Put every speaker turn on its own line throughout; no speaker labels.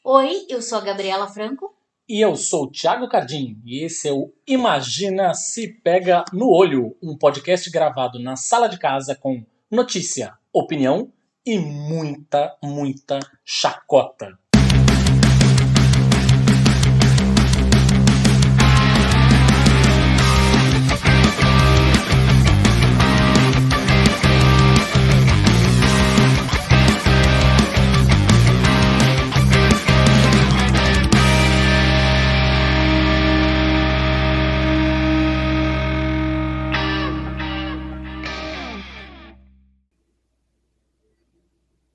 Oi, eu sou a Gabriela Franco.
E eu sou o Thiago Cardim, e esse é o Imagina Se Pega no Olho, um podcast gravado na sala de casa com notícia, opinião e muita chacota.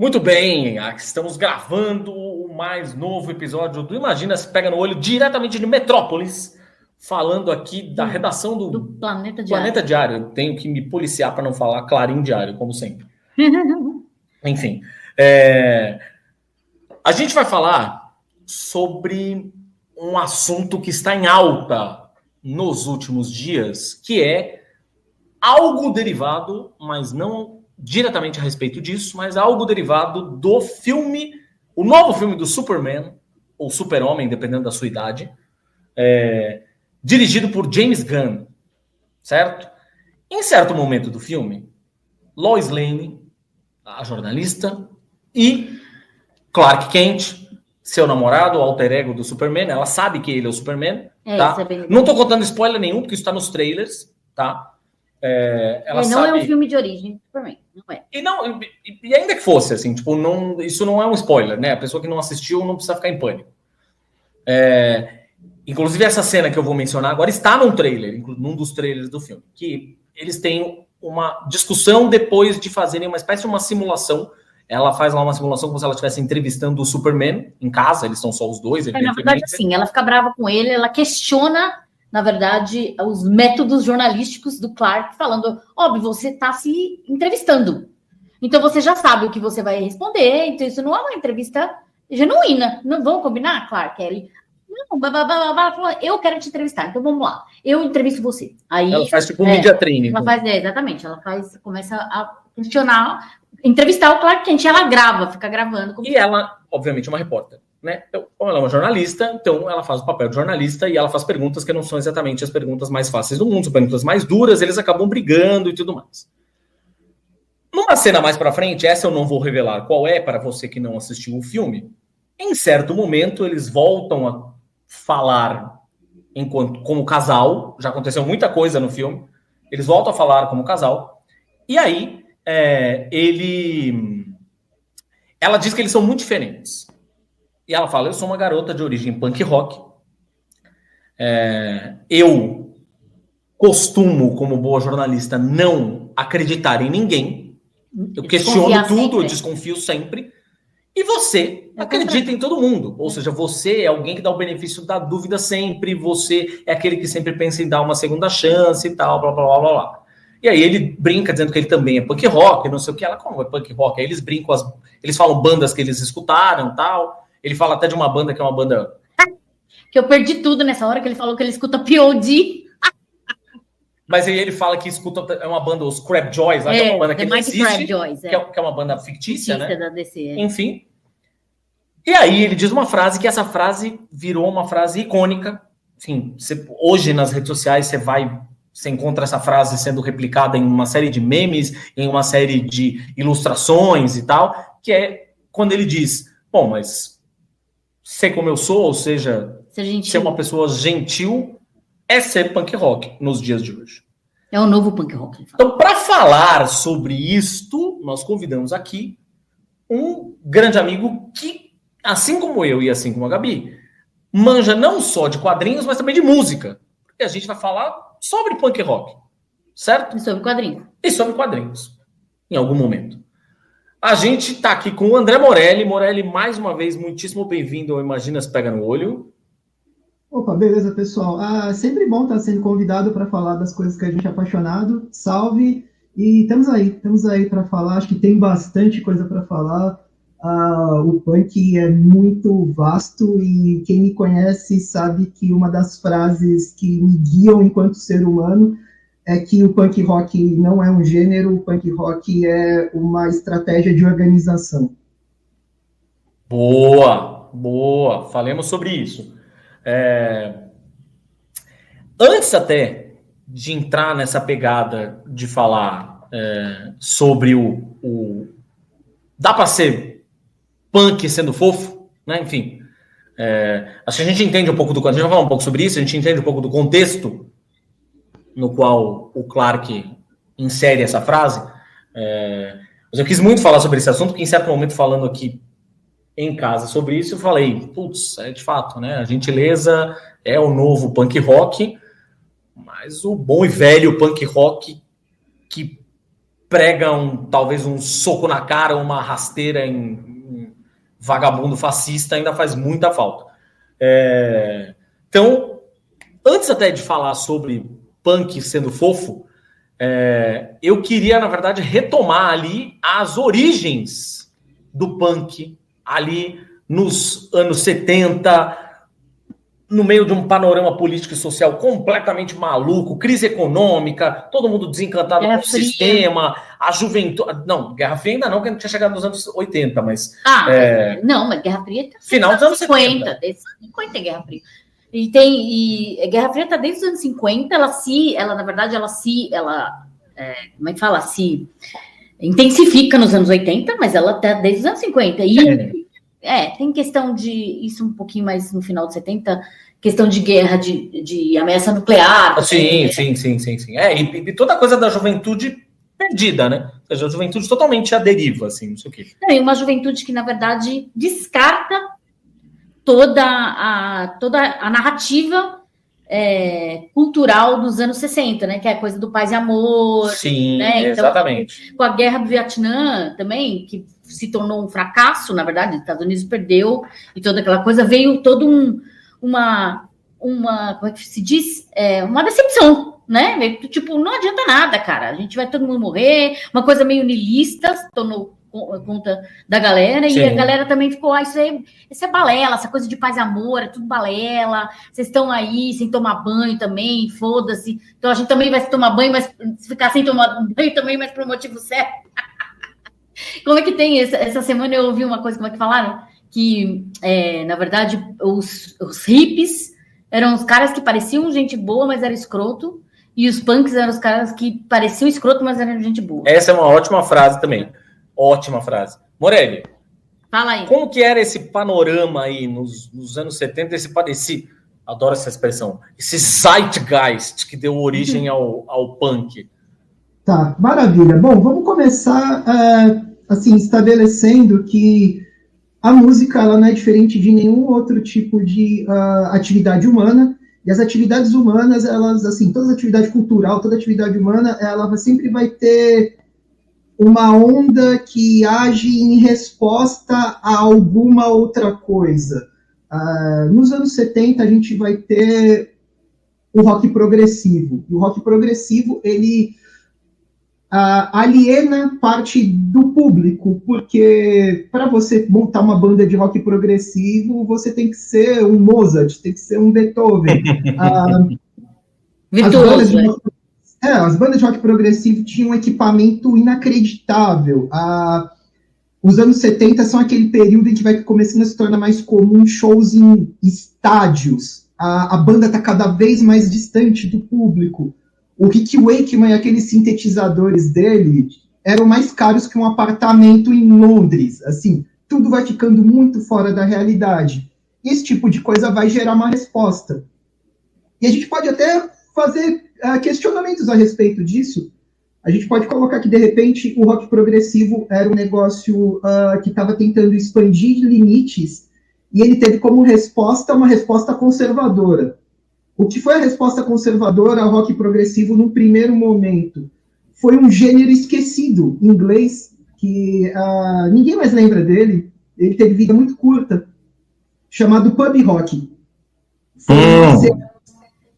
Muito bem, estamos gravando o mais novo episódio do Imagina Se Pega no Olho, diretamente de Metrópolis, falando aqui da redação do
Planeta Diário.
Planeta Diário. Eu tenho que me policiar para não falar Clarim Diário, como sempre. Enfim, a gente vai falar sobre um assunto que está em alta nos últimos dias, que é algo derivado, mas não diretamente a respeito disso, mas algo derivado do filme, o novo filme do Superman, ou Super-Homem, dependendo da sua idade, dirigido por James Gunn, certo? Em certo momento do filme, Lois Lane, a jornalista, e Clark Kent, seu namorado, o alter ego do Superman, ela sabe que ele é o Superman, tá? Não tô contando spoiler nenhum, porque isso tá nos trailers, tá? Ela
não
sabe...
é um filme de origem do Superman, não é.
E ainda que fosse, assim, tipo, isso não é um spoiler, né? A pessoa que não assistiu não precisa ficar em pânico. Inclusive, essa cena que eu vou mencionar agora está num trailer, num dos trailers do filme, que eles têm uma discussão depois de fazerem uma espécie de uma simulação. Ela faz lá uma simulação como se ela estivesse entrevistando o Superman em casa, eles são só os dois.
Na verdade, assim, ela fica brava com ele, ela questiona, na verdade, os métodos jornalísticos do Clark, falando, óbvio, você está se entrevistando. Então, você já sabe o que você vai responder, então isso não é uma entrevista genuína. Não vamos combinar, Clark? Ele, não, eu quero te entrevistar, então vamos lá. Eu entrevisto você. Aí,
ela faz tipo um media training.
Ela faz, exatamente, começa a questionar, entrevistar o Clark Kent, ela grava, fica gravando.
E ela, obviamente, é uma repórter, né? Então, ela é uma jornalista, então ela faz o papel de jornalista e ela faz perguntas que não são exatamente as perguntas mais fáceis do mundo, são perguntas mais duras, eles acabam brigando e tudo mais. Numa cena mais pra frente, essa eu não vou revelar qual é, para você que não assistiu o filme, em certo momento eles voltam a falar como casal, já aconteceu muita coisa no filme, eles voltam a falar como casal, e aí ela diz que eles são muito diferentes. E ela fala, eu sou uma garota de origem punk rock, eu costumo, como boa jornalista, não acreditar em ninguém, eu questiono tudo, eu desconfio sempre, e você acredita em todo mundo, ou seja, você é alguém que dá o benefício da dúvida sempre, você é aquele que sempre pensa em dar uma segunda chance e tal, blá, blá, blá, blá, blá. E aí ele brinca dizendo que ele também é punk rock, não sei o que, ela, como é punk rock? Aí eles brincam, eles falam bandas que eles escutaram e tal, ele fala até de uma banda que é uma banda...
Que eu perdi tudo nessa hora, que ele falou que ele escuta P.O.D.
Mas aí ele fala que escuta, é uma banda, os Crab Joys, que é uma banda que não existe,
Joys,
que é uma banda fictícia, né?
Da DC,
Enfim. E aí ele diz uma frase, que essa frase virou uma frase icônica. Enfim, hoje nas redes sociais você encontra essa frase sendo replicada em uma série de memes, em uma série de ilustrações e tal, que é quando ele diz, bom, mas ser como eu sou, ou seja, ser uma pessoa gentil, é ser punk rock nos dias de hoje.
É o novo punk rock.
Então, para falar sobre isto, nós convidamos aqui um grande amigo que, assim como eu e assim como a Gabi, manja não só de quadrinhos, mas também de música. E a gente vai falar sobre punk rock, certo?
E sobre quadrinhos.
E sobre quadrinhos, em algum momento. A gente está aqui com o André Morelli. Morelli, mais uma vez, muitíssimo bem-vindo ao Imagina Se Pega no Olho.
Opa, beleza, pessoal. Sempre bom estar sendo convidado para falar das coisas que a gente é apaixonado. Salve! E estamos aí para falar. Acho que tem bastante coisa para falar. O punk é muito vasto e quem me conhece sabe que uma das frases que me guiam enquanto ser humano é que o punk rock não é um gênero, o punk rock é uma estratégia de organização.
Boa! Boa. Falemos sobre isso. Antes até de entrar nessa pegada de falar sobre dá para ser punk sendo fofo, né? Enfim, acho que a gente entende um pouco a gente vai falar um pouco sobre isso, a gente entende um pouco do contexto no qual o Clark insere essa frase, mas eu quis muito falar sobre esse assunto, porque em certo momento, falando aqui em casa sobre isso, eu falei, putz, de fato, né? A gentileza é o novo punk rock, mas o bom e velho punk rock que prega talvez um soco na cara, uma rasteira em vagabundo fascista ainda faz muita falta. Então, antes até de falar sobre punk sendo fofo, eu queria, na verdade, retomar ali as origens do punk, ali nos anos 70, no meio de um panorama político e social completamente maluco, crise econômica, todo mundo desencantado com o sistema, a juventude... Não, Guerra Fria ainda não, que a gente tinha chegado nos anos 80, mas...
Não, mas Guerra Fria...
Final dos anos
50. Desde 50 é Guerra Fria. E Guerra Fria está desde os anos 50, ela na verdade, como é que fala? Se intensifica nos anos 80, mas ela está desde os anos 50. E tem questão de isso um pouquinho mais no final de 70, questão de guerra, de ameaça nuclear.
Sim. E toda a coisa da juventude perdida, né? Ou seja, a juventude totalmente à deriva, assim, não sei o quê.
E uma juventude que, na verdade, descarta toda a narrativa cultural dos anos 60, né? Que é a coisa do paz e amor.
Sim,
né? Então,
exatamente.
Com a guerra do Vietnã também, que se tornou um fracasso, na verdade, os Estados Unidos perdeu, e toda aquela coisa, veio todo uma como é que se diz? Uma decepção, né? Tipo, não adianta nada, cara, a gente vai todo mundo morrer, uma coisa meio niilista, se tornou conta da galera, Sim. E a galera também ficou, isso é balela, essa coisa de paz e amor, é tudo balela, vocês estão aí sem tomar banho também, foda-se, então a gente também vai tomar banho, mas se ficar sem tomar banho também, mas por motivo certo. Como é que tem, essa semana eu ouvi uma coisa, como é que falaram? Que, na verdade, os hippies eram os caras que pareciam gente boa, mas era escroto, e os punks eram os caras que pareciam escroto, mas eram gente boa.
Essa é uma ótima frase também. Ótima frase. Morelli,
fala aí.
Como que era esse panorama aí nos anos 70, adoro essa expressão, esse zeitgeist que deu origem ao punk?
Tá, maravilha. Bom, vamos começar assim, estabelecendo que a música ela não é diferente de nenhum outro tipo de atividade humana, e as atividades humanas, elas, assim, toda atividade cultural, toda atividade humana, ela sempre vai ter uma onda que age em resposta a alguma outra coisa. Nos anos 70, a gente vai ter o rock progressivo. E o rock progressivo, ele aliena parte do público, porque para você montar uma banda de rock progressivo, você tem que ser um Mozart, tem que ser um Beethoven. As bandas de rock progressivo tinham um equipamento inacreditável. Os anos 70 são aquele período em que vai começando a se tornar mais comum shows em estádios. A banda está cada vez mais distante do público. O Rick Wakeman e aqueles sintetizadores dele eram mais caros que um apartamento em Londres. Assim, tudo vai ficando muito fora da realidade. E esse tipo de coisa vai gerar uma resposta. E a gente pode até fazer questionamentos a respeito disso. A gente pode colocar que, de repente, o rock progressivo era um negócio que estava tentando expandir limites, e ele teve como resposta uma resposta conservadora. O que foi a resposta conservadora ao rock progressivo no primeiro momento? Foi um gênero esquecido, inglês, que ninguém mais lembra dele, ele teve vida muito curta, chamado pub rock.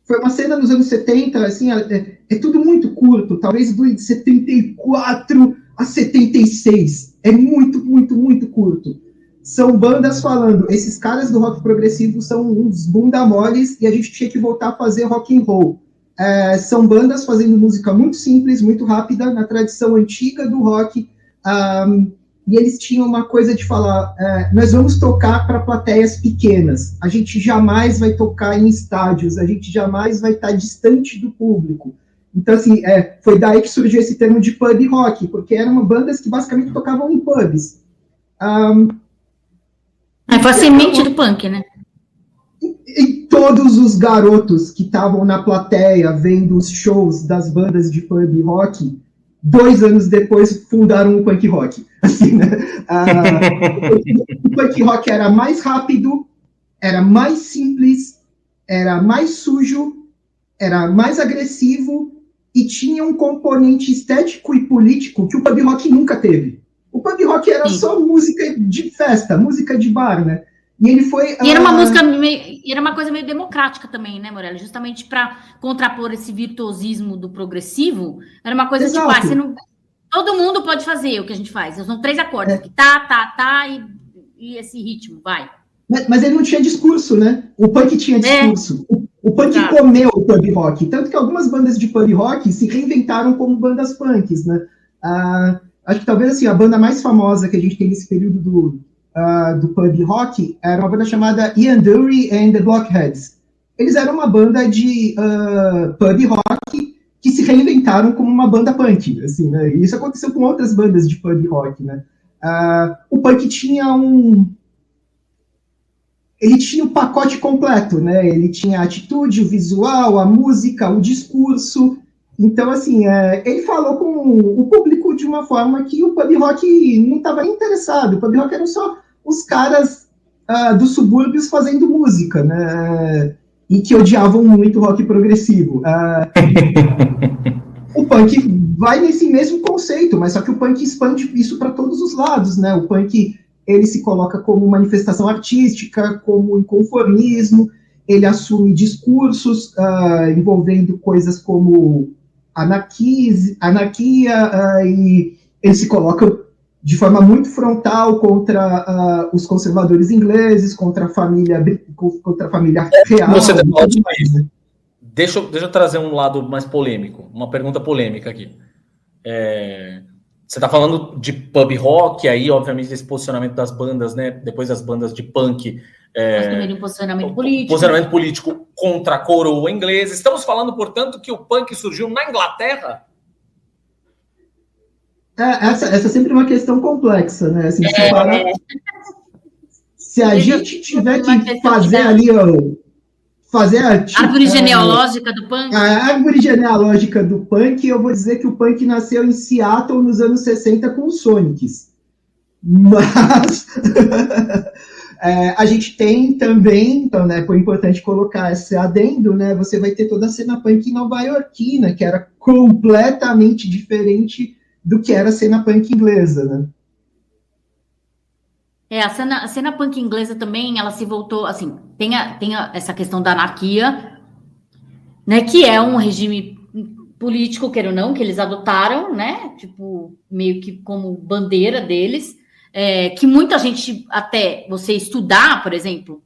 Foi uma cena nos anos 70, assim, é tudo muito curto, talvez de 74 a 76. É muito, muito, muito curto. São bandas falando, esses caras do rock progressivo são uns bunda moles e a gente tinha que voltar a fazer rock and roll. São bandas fazendo música muito simples, muito rápida, na tradição antiga do rock. e eles tinham uma coisa de falar, nós vamos tocar para plateias pequenas, a gente jamais vai tocar em estádios, a gente jamais vai estar distante do público. Então, assim, foi daí que surgiu esse termo de pub rock, porque eram bandas que basicamente tocavam em pubs.
Foi a semente do punk, né?
E todos os garotos que estavam na plateia vendo os shows das bandas de pub rock, 2 anos depois fundaram o punk rock. Assim, né? O punk rock era mais rápido, era mais simples, era mais sujo, era mais agressivo e tinha um componente estético e político que o pub rock nunca teve. O pub rock era só música de festa, música de bar, né? E ele foi...
E era uma música, era uma coisa meio democrática também, né, Morelli? Justamente para contrapor esse virtuosismo do progressivo, era uma coisa tipo, você não... todo mundo pode fazer o que a gente faz. São 3 acordes, aqui, tá, e esse ritmo, vai.
Mas ele não tinha discurso, né? O punk tinha discurso. O punk comeu o pub rock. Tanto que algumas bandas de pub rock se reinventaram como bandas punks, né? Acho que talvez assim, a banda mais famosa que a gente tem nesse período do pub rock era uma banda chamada Ian Dury and the Blockheads. Eles eram uma banda de pub rock que se reinventaram como uma banda punk, assim, né? E isso aconteceu com outras bandas de pub rock, né? O punk tinha ele tinha o pacote completo, né? Ele tinha a atitude, o visual, a música, o discurso. Então, assim, ele falou com o público de uma forma que o pub rock não estava interessado. O pub rock eram só os caras dos subúrbios fazendo música, né? E que odiavam muito o rock progressivo. O punk vai nesse mesmo conceito, mas só que o punk expande isso para todos os lados, né? O punk, ele se coloca como manifestação artística, como inconformismo, ele assume discursos envolvendo coisas como anarquia, e ele se coloca de forma muito frontal contra os conservadores ingleses, contra a família real.
Você deixa eu trazer um lado mais polêmico, uma pergunta polêmica aqui. Você está falando de pub rock, aí, obviamente, desse posicionamento das bandas, né? Depois das bandas de punk.
Um posicionamento político.
Posicionamento político contra a coroa inglesa. Estamos falando, portanto, que o punk surgiu na Inglaterra?
Essa é sempre uma questão complexa, né? Assim, se a gente tiver que fazer ali a
árvore genealógica do punk.
A árvore genealógica do punk, eu vou dizer que o punk nasceu em Seattle nos anos 60 com os Sonics. Mas a gente tem também, então, né, foi importante colocar esse adendo, né? Você vai ter toda a cena punk nova-iorquina, que era completamente diferente do que era a cena punk inglesa, né?
A cena punk inglesa também, ela se voltou, assim, tem essa questão da anarquia, né, que é um regime político, queira ou não, que eles adotaram, né, tipo, meio que como bandeira deles, que muita gente, até você estudar, por exemplo,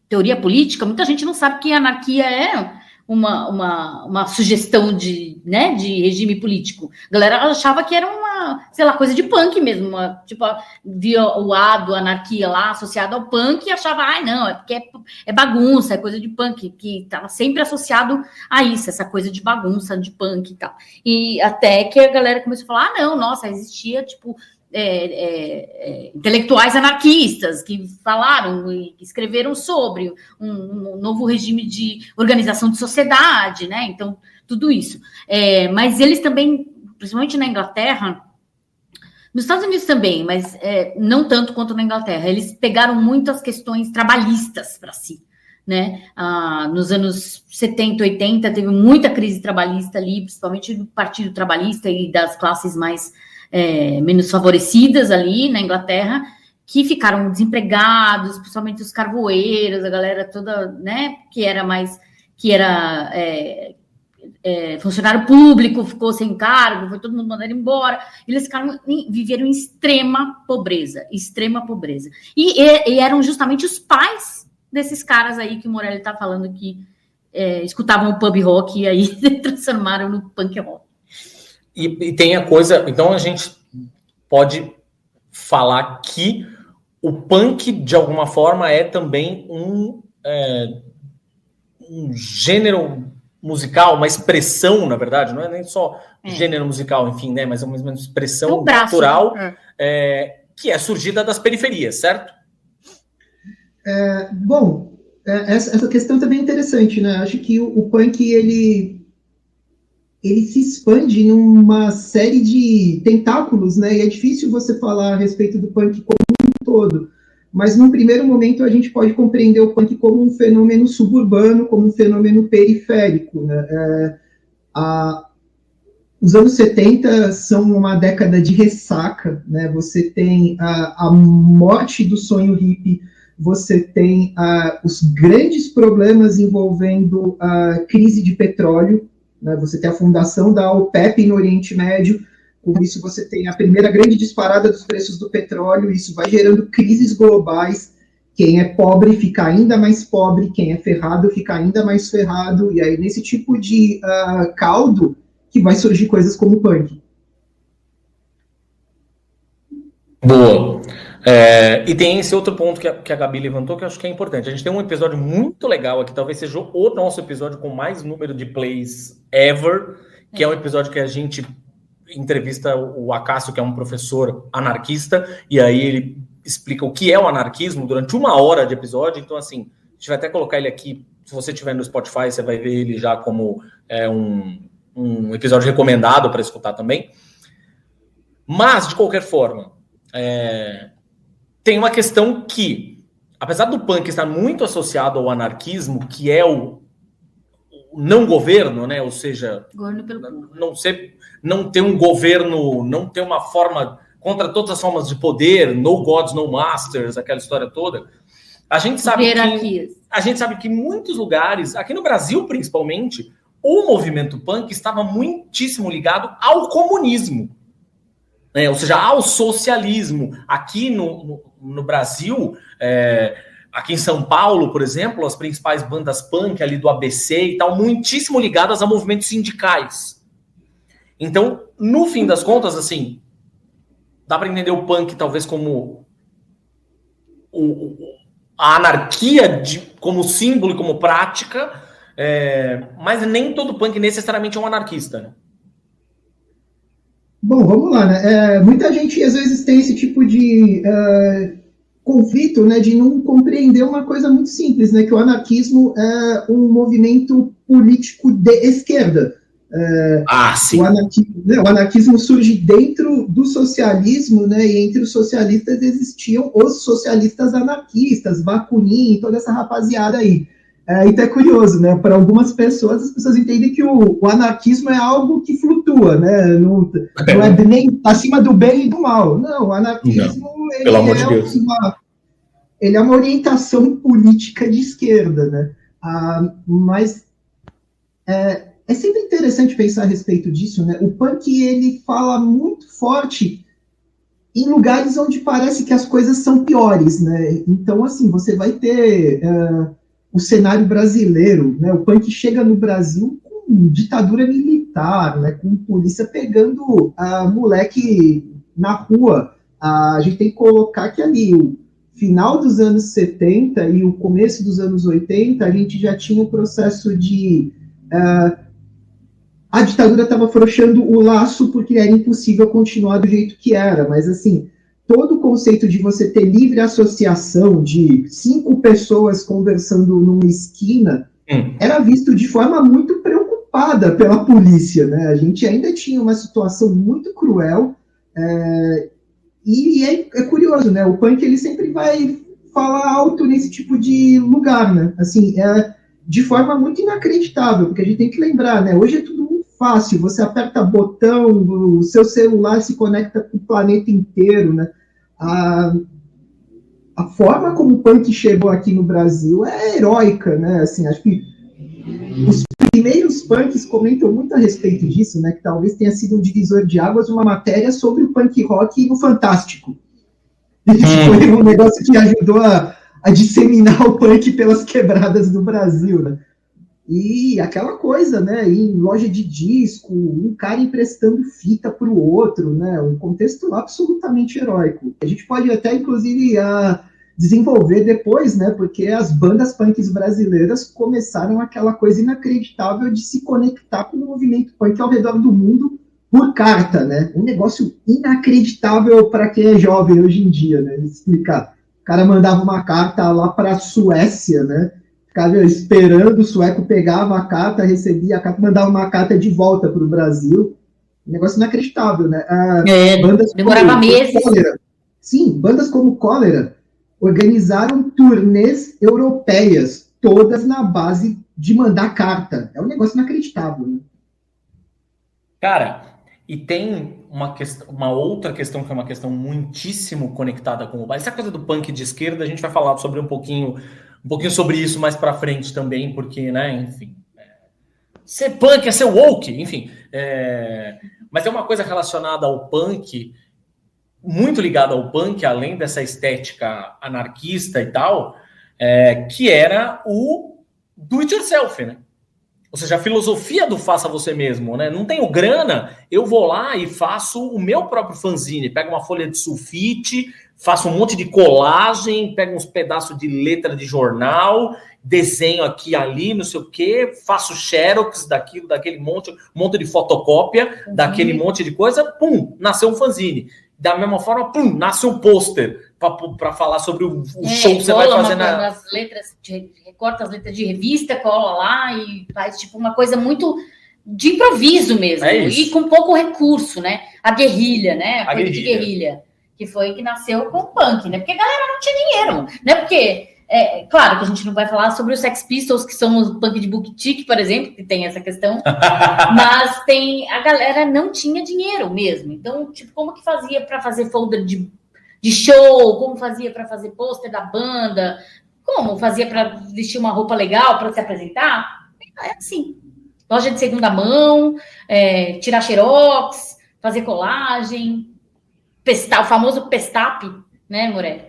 teoria política, muita gente não sabe que a anarquia é uma sugestão de regime político. A galera achava que era coisa de punk mesmo, via o A do anarquia lá associado ao punk e achava, não, é porque é bagunça, é coisa de punk, que estava sempre associado a isso, essa coisa de bagunça, de punk e tal. E até que a galera começou a falar, não, nossa, existia, intelectuais anarquistas que falaram e escreveram sobre um novo regime de organização de sociedade, né? Então, tudo isso. Mas eles também, principalmente na Inglaterra, nos Estados Unidos também, mas não tanto quanto na Inglaterra, eles pegaram muito as questões trabalhistas para si, né? Nos anos 70, 80, teve muita crise trabalhista ali, principalmente do Partido Trabalhista e das classes mais menos favorecidas ali na Inglaterra, que ficaram desempregados, principalmente os carvoeiros, a galera toda, né, que era funcionário público, ficou sem cargo, foi todo mundo mandado embora, eles viveram em extrema pobreza. E eram justamente os pais desses caras aí que o Morelli está falando que escutavam o pub rock e aí se transformaram no punk rock.
E tem a coisa, então a gente pode falar que o punk, de alguma forma, é também um gênero musical, uma expressão, na verdade, não é nem só gênero musical, enfim, né, mas é uma expressão cultural que é surgida das periferias, certo?
Essa questão também é interessante, né? Acho que o punk, ele se expande numa série de tentáculos, né? E é difícil você falar a respeito do punk como um todo. Mas, num primeiro momento, a gente pode compreender o punk como um fenômeno suburbano, como um fenômeno periférico, né? Os anos 70 são uma década de ressaca, né? Você tem a morte do sonho hippie, você tem os grandes problemas envolvendo a crise de petróleo, né? Você tem a fundação da OPEP no Oriente Médio, com isso você tem a primeira grande disparada dos preços do petróleo, isso vai gerando crises globais, quem é pobre fica ainda mais pobre, quem é ferrado fica ainda mais ferrado, e aí nesse tipo de caldo que vai surgir coisas como o punk.
Boa. E tem esse outro ponto que a Gabi levantou, que eu acho que é importante. A gente tem um episódio muito legal aqui, talvez seja o nosso episódio com mais número de plays ever, que é um episódio que a gente entrevista o Acácio, que é um professor anarquista, e aí ele explica o que é o anarquismo durante 1 hora de episódio. Então, assim, a gente vai até colocar ele aqui. Se você estiver no Spotify, você vai ver ele já como um episódio recomendado para escutar também. Mas, de qualquer forma, tem uma questão que, apesar do punk estar muito associado ao anarquismo, que é o não governo, né? Ou seja, não ter um governo, não ter uma forma contra todas as formas de poder, no gods, no masters, aquela história toda. A gente sabe que em muitos lugares, aqui no Brasil principalmente, o movimento punk estava muitíssimo ligado ao comunismo, né? Ou seja, ao socialismo. Aqui no Brasil, aqui em São Paulo, por exemplo, as principais bandas punk ali do ABC e tal, muitíssimo ligadas a movimentos sindicais. Então, no fim das contas, assim, dá para entender o punk talvez como a anarquia como símbolo e como prática, mas nem todo punk necessariamente é um anarquista, né?
Bom, vamos lá, né? Muita gente às vezes tem esse tipo de conflito, né, de não compreender uma coisa muito simples, né, que o anarquismo é um movimento político de esquerda.
Sim.
O anarquismo surge dentro do socialismo, né, e entre os socialistas existiam os socialistas anarquistas, Bakunin, toda essa rapaziada aí. Então é curioso, né, para algumas pessoas, as pessoas entendem que o anarquismo é algo que flutua, né, não é nem acima do bem e do mal. Não, o anarquismo ele é uma orientação política de esquerda, né, mas é sempre interessante pensar a respeito disso, né? O punk, ele fala muito forte em lugares onde parece que as coisas são piores, né? Então, assim, você vai ter o cenário brasileiro, né? O punk chega no Brasil com ditadura militar, né? Com polícia pegando moleque na rua. A gente tem que colocar que ali, o final dos anos 70 e o começo dos anos 80, a gente já tinha um processo de... a ditadura estava afrouxando o laço porque era impossível continuar do jeito que era, mas assim, todo o conceito de você ter livre associação de 5 pessoas conversando numa esquina era visto de forma muito preocupada pela polícia, né? A gente ainda tinha uma situação muito cruel, e é curioso, né? O punk, ele sempre vai falar alto nesse tipo de lugar, né? Assim, de forma muito inacreditável, porque a gente tem que lembrar, né? Hoje é tudo muito fácil, você aperta botão, o seu celular se conecta com o planeta inteiro, né? A forma como o punk chegou aqui no Brasil é heróica, né? Assim, acho que os primeiros punks comentam muito a respeito disso, né? Que talvez tenha sido um divisor de águas, uma matéria sobre o punk rock no Fantástico. Isso foi um negócio que ajudou a disseminar o punk pelas quebradas do Brasil, né? E aquela coisa, né, em loja de disco, um cara emprestando fita para o outro, né, um contexto absolutamente heróico. A gente pode até, inclusive, desenvolver depois, né, porque as bandas punks brasileiras começaram aquela coisa inacreditável de se conectar com o movimento punk ao redor do mundo por carta, né, um negócio inacreditável para quem é jovem hoje em dia, né, explicar. O cara mandava uma carta lá para a Suécia, né, ficava esperando, o sueco pegava a carta, recebia a carta, mandava uma carta de volta para o Brasil. Um negócio inacreditável, né?
Demorava meses.
Cólera, sim, bandas como Cólera organizaram turnês europeias, todas na base de mandar carta. É um negócio inacreditável, né?
Cara, e tem uma outra questão que é uma questão muitíssimo conectada com o baile. Essa coisa do punk de esquerda, a gente vai falar sobre um pouquinho sobre isso mais para frente também, porque, né, enfim, ser punk é ser woke, enfim, mas é uma coisa relacionada ao punk, muito ligada ao punk, além dessa estética anarquista e tal, que era o do it yourself, né? Ou seja, a filosofia do faça você mesmo, né? Não tenho grana, eu vou lá e faço o meu próprio fanzine, pego uma folha de sulfite, faço um monte de colagem, pego uns pedaços de letra de jornal, desenho aqui ali, não sei o quê, faço xerox daquilo, daquele monte de fotocópia, daquele monte de coisa, pum, nasceu um fanzine. Da mesma forma, pum, nasce um pôster para falar sobre o show que você vai fazer
nas letras, recorta as letras de revista, cola lá e faz tipo uma coisa muito de improviso mesmo, e com pouco recurso, né? A guerrilha, né? A coisa de guerrilha, que foi que nasceu com o punk, né? Porque a galera não tinha dinheiro, né? Porque, claro que a gente não vai falar sobre os Sex Pistols, que são os punk de boutique, por exemplo, que tem essa questão, mas a galera não tinha dinheiro mesmo. Então, tipo, como que fazia para fazer folder de show, como fazia para fazer pôster da banda, como fazia para vestir uma roupa legal para se apresentar? É assim, loja de segunda mão, tirar xerox, fazer colagem, o famoso pestap, né, Morelli?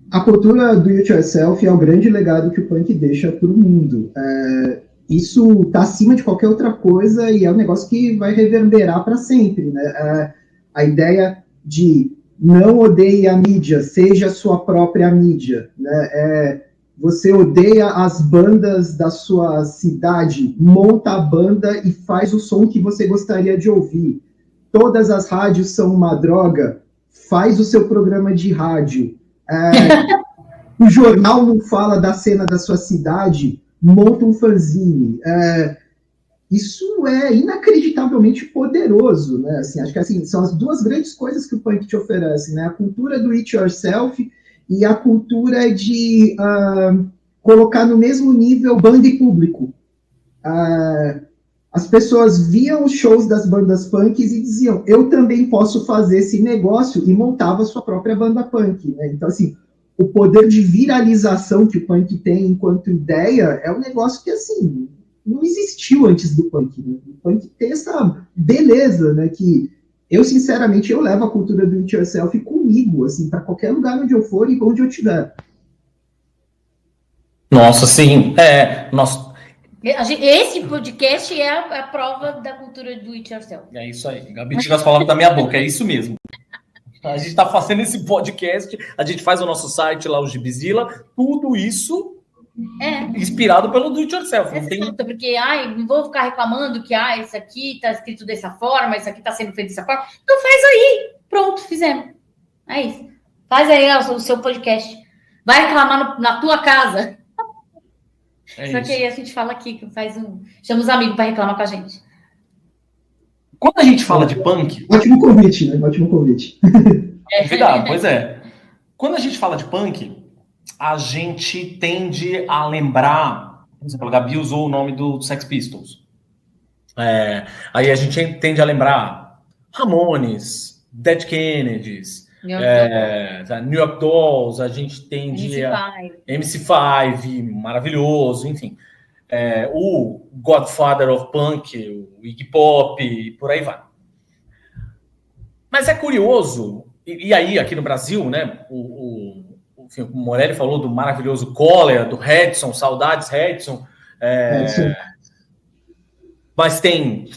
A cultura do it yourself é o grande legado que o punk deixa para o mundo. Isso está acima de qualquer outra coisa e é um negócio que vai reverberar para sempre, né? A ideia de não odeie a mídia, seja a sua própria mídia, né? Você odeia as bandas da sua cidade, monta a banda e faz o som que você gostaria de ouvir. Todas as rádios são uma droga, faz o seu programa de rádio. O jornal não fala da cena da sua cidade, monta um fanzine. Isso é inacreditavelmente poderoso, né? Assim, acho que assim, são as duas grandes coisas que o punk te oferece, né? A cultura do it yourself e a cultura de colocar no mesmo nível banda e público. As pessoas viam os shows das bandas punks e diziam, eu também posso fazer esse negócio, e montava a sua própria banda punk, né? Então, assim, o poder de viralização que o punk tem enquanto ideia é um negócio que, assim, não existiu antes do punk, né? O punk tem essa beleza, né? Que eu, sinceramente, eu levo a cultura do it yourself comigo, assim, para qualquer lugar onde eu for e onde eu estiver.
Nossa, sim.
Esse podcast é a prova da cultura do it yourself.
É isso aí. Gabi tira as palavras da minha boca, é isso mesmo. A gente está fazendo esse podcast, a gente faz o nosso site lá, o Gibizila, tudo isso inspirado pelo do it yourself. Não tem...
Porque, não vou ficar reclamando que isso aqui está escrito dessa forma, isso aqui está sendo feito dessa forma. Então faz aí. Pronto, fizemos. É isso. Faz aí o seu podcast. Vai reclamar na tua casa. Só que aí a gente fala aqui, chama os amigos para reclamar com a gente.
Quando a gente fala de punk...
Ótimo convite, né? Ótimo convite.
Pois é. Quando a gente fala de punk, a gente tende a lembrar... Por exemplo, a Gabi usou o nome do Sex Pistols. Aí a gente tende a lembrar Ramones, Dead Kennedys, New York Dolls, a gente tende a... MC5, maravilhoso, enfim... o Godfather of Punk, o Iggy Pop, e por aí vai. Mas é curioso, e aí aqui no Brasil, né, o Morelli falou do maravilhoso Cólera, do Redson, saudades Redson, Mas tem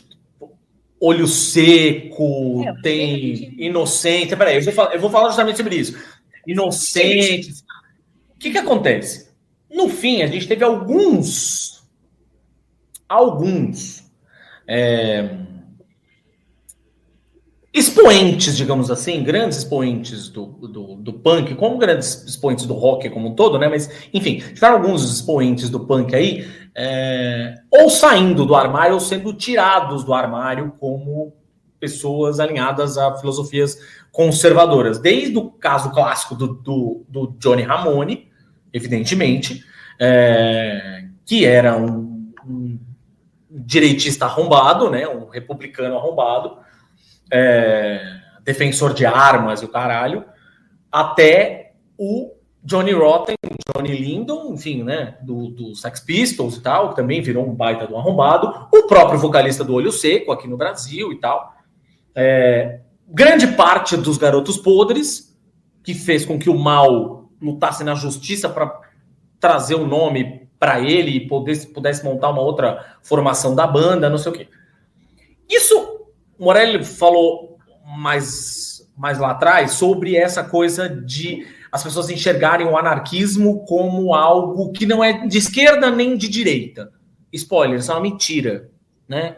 Olho Seco, tem Inocente. Peraí, eu vou falar justamente sobre isso. Inocente. O que acontece? No fim, a gente teve alguns expoentes, digamos assim, grandes expoentes do punk, como grandes expoentes do rock como um todo, né? Mas, enfim, tiveram alguns expoentes do punk aí, ou saindo do armário, ou sendo tirados do armário como pessoas alinhadas a filosofias conservadoras. Desde o caso clássico do Johnny Ramone, evidentemente, que era um direitista arrombado, né? Um republicano arrombado, defensor de armas e o caralho, até o Johnny Rotten, Johnny Lindon, enfim, né, do Sex Pistols e tal, que também virou um baita do arrombado, o próprio vocalista do Olho Seco aqui no Brasil e tal. Grande parte dos Garotos Podres, que fez com que o Mal lutasse na justiça para trazer o nome para ele e pudesse montar uma outra formação da banda, não sei o quê. Isso Morelli falou mais lá atrás sobre essa coisa de as pessoas enxergarem o anarquismo como algo que não é de esquerda nem de direita. Spoiler, isso é uma mentira, né?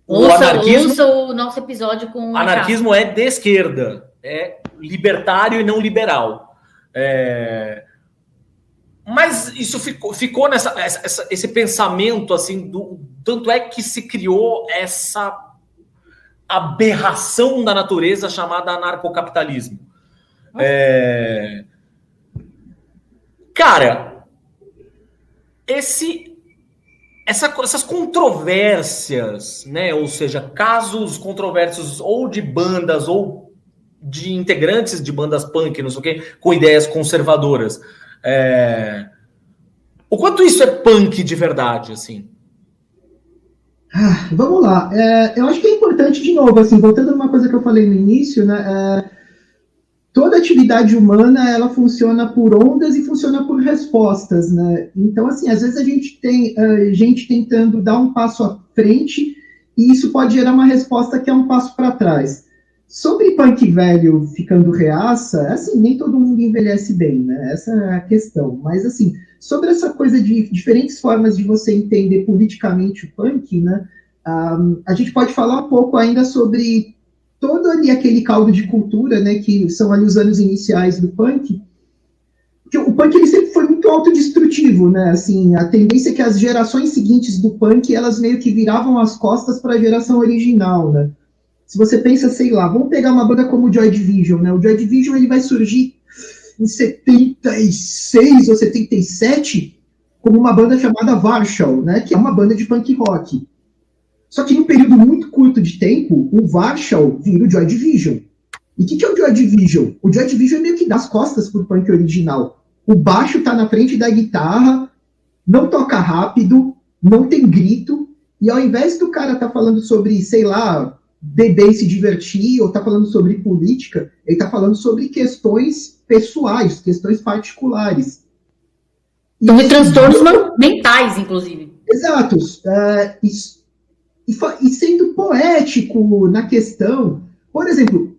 Ouça o nosso episódio com o
anarquismo é de esquerda, é libertário e não liberal. Mas isso ficou esse pensamento assim, tanto é que se criou essa aberração da natureza chamada anarcocapitalismo. Cara, essas controvérsias, né? Ou seja, casos controversos ou de bandas ou de integrantes de bandas punk, não sei o quê, com ideias conservadoras. O quanto isso é punk de verdade, assim?
Vamos lá. Eu acho que é importante, de novo, assim, voltando a uma coisa que eu falei no início, né? Toda atividade humana, ela funciona por ondas e funciona por respostas, né? Então, assim, às vezes a gente tem gente tentando dar um passo à frente e isso pode gerar uma resposta que é um passo para trás. Sobre punk velho ficando reaça, assim, nem todo mundo envelhece bem, né? Essa é a questão. Mas, assim, sobre essa coisa de diferentes formas de você entender politicamente o punk, né? A gente pode falar um pouco ainda sobre todo ali aquele caldo de cultura, né? Que são ali os anos iniciais do punk. Porque o punk ele sempre foi muito autodestrutivo, né? Assim, a tendência é que as gerações seguintes do punk, elas meio que viravam as costas para a geração original, né? Se você pensa, sei lá, vamos pegar uma banda como o Joy Division, né? O Joy Division ele vai surgir em 76 ou 77 como uma banda chamada Warschau, né? Que é uma banda de punk rock. Só que em um período muito curto de tempo, o Warschau vira o Joy Division. E o que é o Joy Division? O Joy Division é meio que dá as costas pro punk original. O baixo tá na frente da guitarra, não toca rápido, não tem grito, e ao invés do cara tá falando sobre, sei lá, beber e se divertir, ou tá falando sobre política, ele tá falando sobre questões pessoais, questões particulares.
Sobre transtornos mentais, inclusive.
Exato. E sendo poético na questão, por exemplo,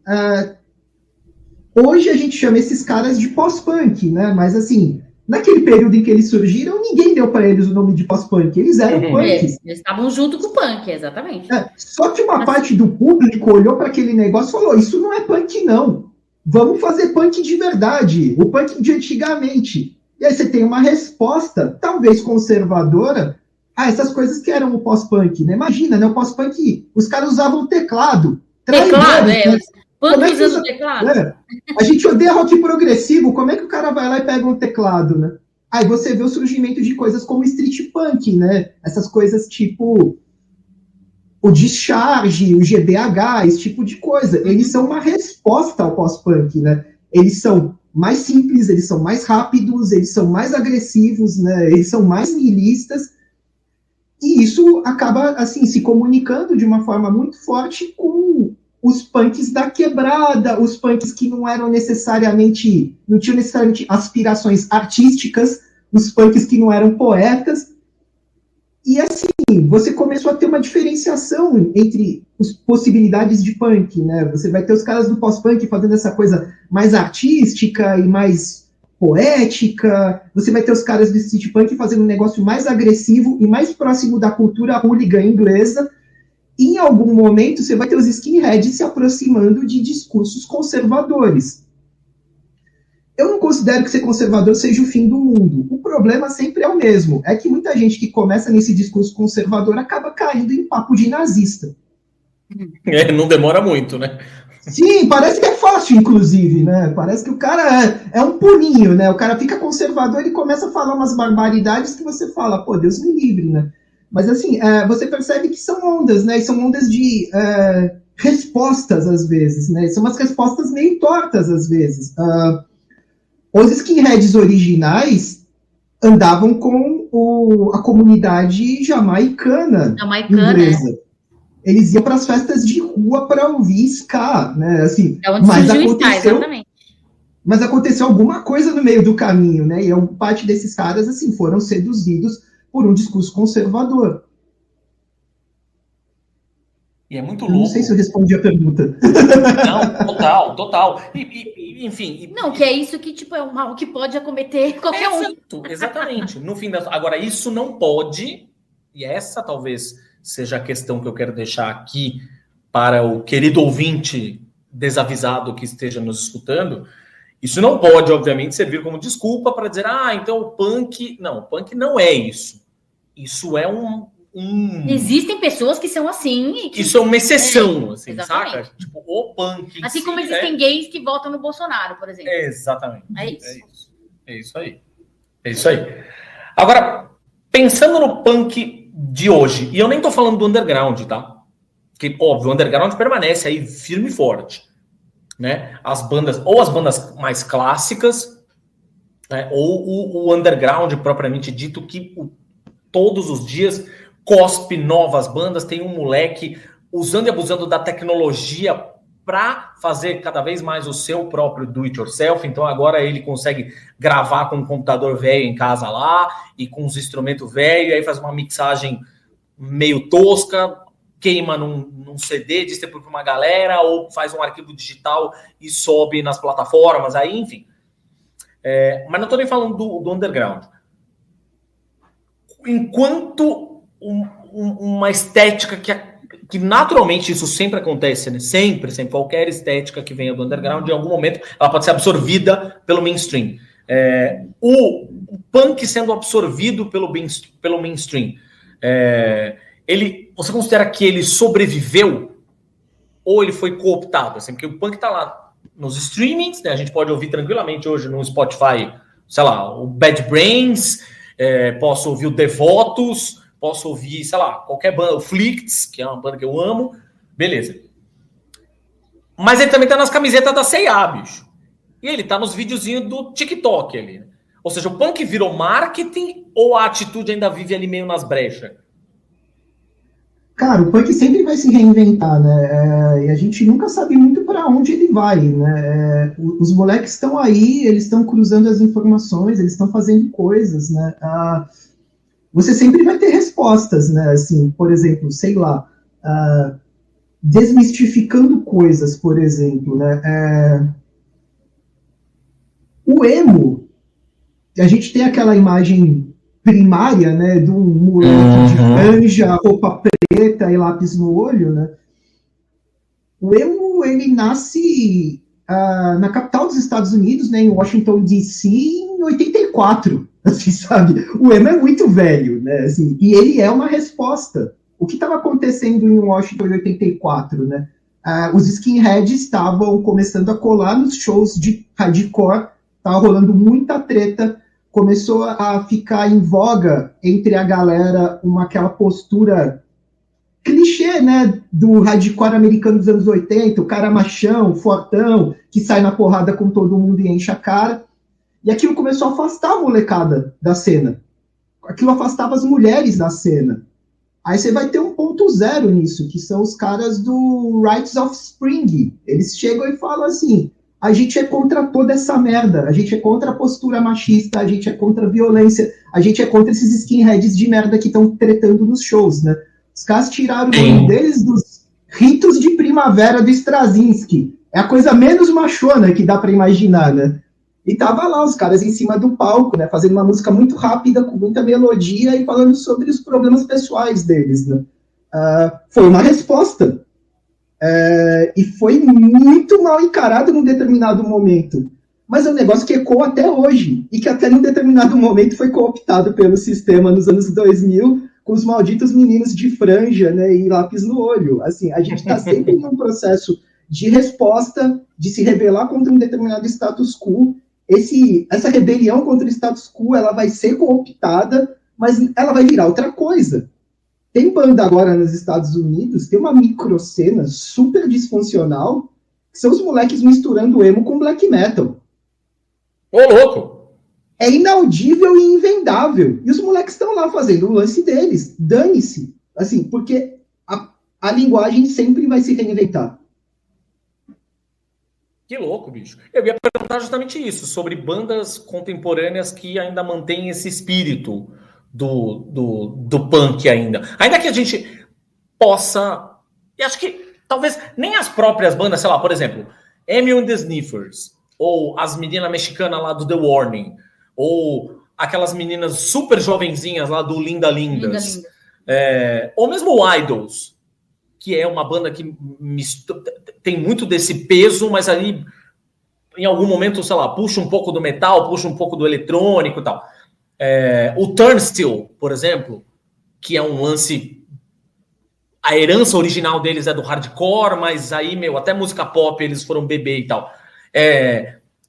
hoje a gente chama esses caras de pós-punk, né? Mas assim, naquele período em que eles surgiram, ninguém deu para eles o nome de pós-punk. Eles eram punks.
Eles estavam junto com o punk, exatamente.
Só que uma parte do público olhou para aquele negócio e falou: isso não é punk, não. Vamos fazer punk de verdade. O punk de antigamente. E aí você tem uma resposta, talvez conservadora, a essas coisas que eram o pós-punk, né? Imagina, né? O pós-punk, os caras usavam teclado.
Teclado,
né?
Punk usando teclado.
A gente odeia rock progressivo, como é que o cara vai lá e pega um teclado, né? Aí você vê o surgimento de coisas como street punk, né? Essas coisas tipo o Discharge, o GBH, esse tipo de coisa. Eles são uma resposta ao pós-punk, né? Eles são mais simples, eles são mais rápidos, eles são mais agressivos, né? Eles são mais nihilistas. E isso acaba, assim, se comunicando de uma forma muito forte com os punks da quebrada, os punks que não tinham necessariamente aspirações artísticas, os punks que não eram poetas. E assim, você começou a ter uma diferenciação entre as possibilidades de punk, né? Você vai ter os caras do pós-punk fazendo essa coisa mais artística e mais poética. Você vai ter os caras do street punk fazendo um negócio mais agressivo e mais próximo da cultura hooligan inglesa. E, em algum momento, você vai ter os skinheads se aproximando de discursos conservadores. Eu não considero que ser conservador seja o fim do mundo. O problema sempre é o mesmo. É que muita gente que começa nesse discurso conservador acaba caindo em papo de nazista.
Não demora muito, né?
Sim, parece que é fácil, inclusive, né? Parece que o cara é um pulinho, né? O cara fica conservador e começa a falar umas barbaridades que você fala, pô, Deus me livre, né? Mas, assim, você percebe que são ondas, né? E são ondas de respostas, às vezes, né? São umas respostas meio tortas, às vezes. Os skinheads originais andavam com a comunidade jamaicana inglesa. Eles iam para as festas de rua para ouvir ska, né? Assim,
é onde surgiu o ska, exatamente.
Mas aconteceu alguma coisa no meio do caminho, né? E parte desses caras, assim, foram seduzidos por um discurso conservador.
E é muito louco.
Não sei se eu respondi a pergunta.
Não, total. Enfim.
Não, que é isso que, tipo, é um mal que pode acometer qualquer um.
Exatamente. No fim das... Agora, isso não pode, e essa talvez seja a questão que eu quero deixar aqui para o querido ouvinte desavisado que esteja nos escutando, isso não pode, obviamente, servir como desculpa para dizer, então o punk... Não, o punk não é isso. Isso é
Existem pessoas que são assim. E que...
Isso é uma exceção, assim, saca? Tipo, o punk.
Assim como existem gays que votam no Bolsonaro, por exemplo.
Exatamente.
É isso.
É isso aí. Agora, pensando no punk de hoje, e eu nem tô falando do underground, tá? Que, óbvio, o underground permanece aí firme e forte, né? As bandas mais clássicas, né? Ou o underground propriamente dito, que todos os dias cospe novas bandas. Tem um moleque usando e abusando da tecnologia para fazer cada vez mais o seu próprio do-it-yourself. Então agora ele consegue gravar com um computador velho em casa lá e com os instrumentos velhos, aí faz uma mixagem meio tosca, queima num CD, distribui para uma galera, ou faz um arquivo digital e sobe nas plataformas, aí enfim. Mas não estou nem falando do underground. Enquanto uma estética que naturalmente isso sempre acontece, né? Sempre, qualquer estética que venha do underground, em algum momento, ela pode ser absorvida pelo mainstream. O punk sendo absorvido pelo mainstream, você considera que ele sobreviveu ou ele foi cooptado? Assim, porque o punk está lá nos streamings, né? A gente pode ouvir tranquilamente hoje no Spotify, sei lá, o Bad Brains, posso ouvir o Devotos, posso ouvir, sei lá, qualquer banda, o Flicts, que é uma banda que eu amo, beleza. Mas ele também tá nas camisetas da C&A, bicho. E ele tá nos videozinhos do TikTok ali. Ou seja, o punk virou marketing ou a atitude ainda vive ali meio nas brechas?
Cara, o punk sempre vai se reinventar, né? E a gente nunca sabe muito para onde ele vai, né? Os moleques estão aí, eles estão cruzando as informações, eles estão fazendo coisas, né? Você sempre vai ter respostas, né? Assim, por exemplo, sei lá, desmistificando coisas, por exemplo, né? O emo, a gente tem aquela imagem primária, né, de um moleque de franja, roupa preta e lápis no olho, né? O emo, ele nasce na capital dos Estados Unidos, né, em Washington, D.C., em 84, assim, sabe? O emo é muito velho, né, assim, e ele é uma resposta. O que estava acontecendo em Washington em 84, né? Os skinheads estavam começando a colar nos shows de hardcore, estava rolando muita treta, começou a ficar em voga entre a galera aquela postura clichê, né, do hardcore americano dos anos 80, o cara machão, fortão, que sai na porrada com todo mundo e enche a cara. E aquilo começou a afastar a molecada da cena. Aquilo afastava as mulheres da cena. Aí você vai ter um ponto zero nisso, que são os caras do Rites of Spring. Eles chegam e falam assim, a gente é contra toda essa merda, a gente é contra a postura machista, a gente é contra a violência, a gente é contra esses skinheads de merda que estão tretando nos shows, né? Os caras tiraram o nome deles dos ritos de primavera do Straczynski. É a coisa menos machona que dá pra imaginar, né? E tava lá os caras em cima do palco, né? Fazendo uma música muito rápida, com muita melodia e falando sobre os problemas pessoais deles, né? Foi uma resposta. E foi muito mal encarado num determinado momento. Mas é um negócio que ecoa até hoje. E que até num determinado momento foi cooptado pelo sistema nos anos 2000, com os malditos meninos de franja, né? E lápis no olho. Assim, a gente está sempre em um processo de resposta, de se rebelar contra um determinado status quo. Essa rebelião contra o status quo, ela vai ser cooptada, mas ela vai virar outra coisa. Tem banda agora nos Estados Unidos, tem uma microcena super disfuncional, que são os moleques misturando emo com black metal.
Ô, louco!
É inaudível e invendável. E os moleques estão lá fazendo o lance deles. Dane-se. Assim, porque a linguagem sempre vai se reinventar.
Que louco, bicho. Eu ia perguntar justamente isso, sobre bandas contemporâneas que ainda mantêm esse espírito do punk ainda. Ainda que a gente possa... E acho que talvez nem as próprias bandas, sei lá, por exemplo, Amy and the Sniffers, ou as meninas mexicanas lá do The Warning, ou aquelas meninas super jovenzinhas lá do Linda Lindas. Ou mesmo o Idols, que é uma banda que tem muito desse peso, mas ali, em algum momento, sei lá, puxa um pouco do metal, puxa um pouco do eletrônico e tal. O Turnstile, por exemplo, que é um lance... A herança original deles é do hardcore, mas aí, até música pop eles foram beber e tal.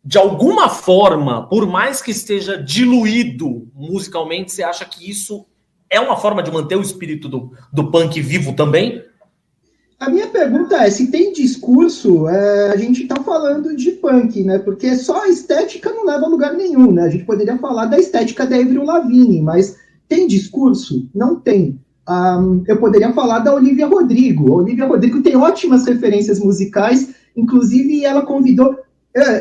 De alguma forma, por mais que esteja diluído musicalmente, você acha que isso é uma forma de manter o espírito do punk vivo também?
A minha pergunta é, se tem discurso, a gente está falando de punk, né? Porque só a estética não leva a lugar nenhum, né? A gente poderia falar da estética da Avril Lavigne, mas tem discurso? Não tem. Eu poderia falar da Olivia Rodrigo. A Olivia Rodrigo tem ótimas referências musicais, inclusive ela convidou...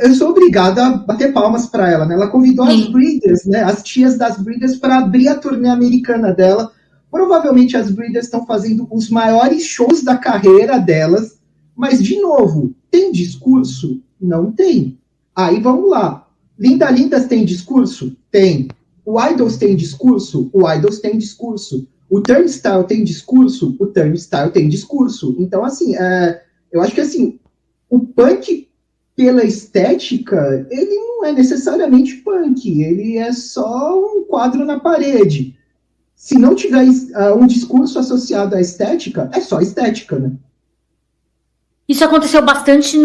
Eu sou obrigada a bater palmas para ela, né? Ela convidou as Breeders, né? As tias das Breeders, para abrir a turnê americana dela. Provavelmente as Breeders estão fazendo os maiores shows da carreira delas, mas, de novo, tem discurso? Não tem. Aí vamos lá. Linda Lindas tem discurso? Tem. O Idols tem discurso? O Idols tem discurso. O Turnstile tem discurso? O Turnstile tem discurso. Então, assim, eu acho que assim, o punk, pela estética, ele não é necessariamente punk, ele é só um quadro na parede. Se não tiver um discurso associado à estética, é só estética, né?
Isso aconteceu bastante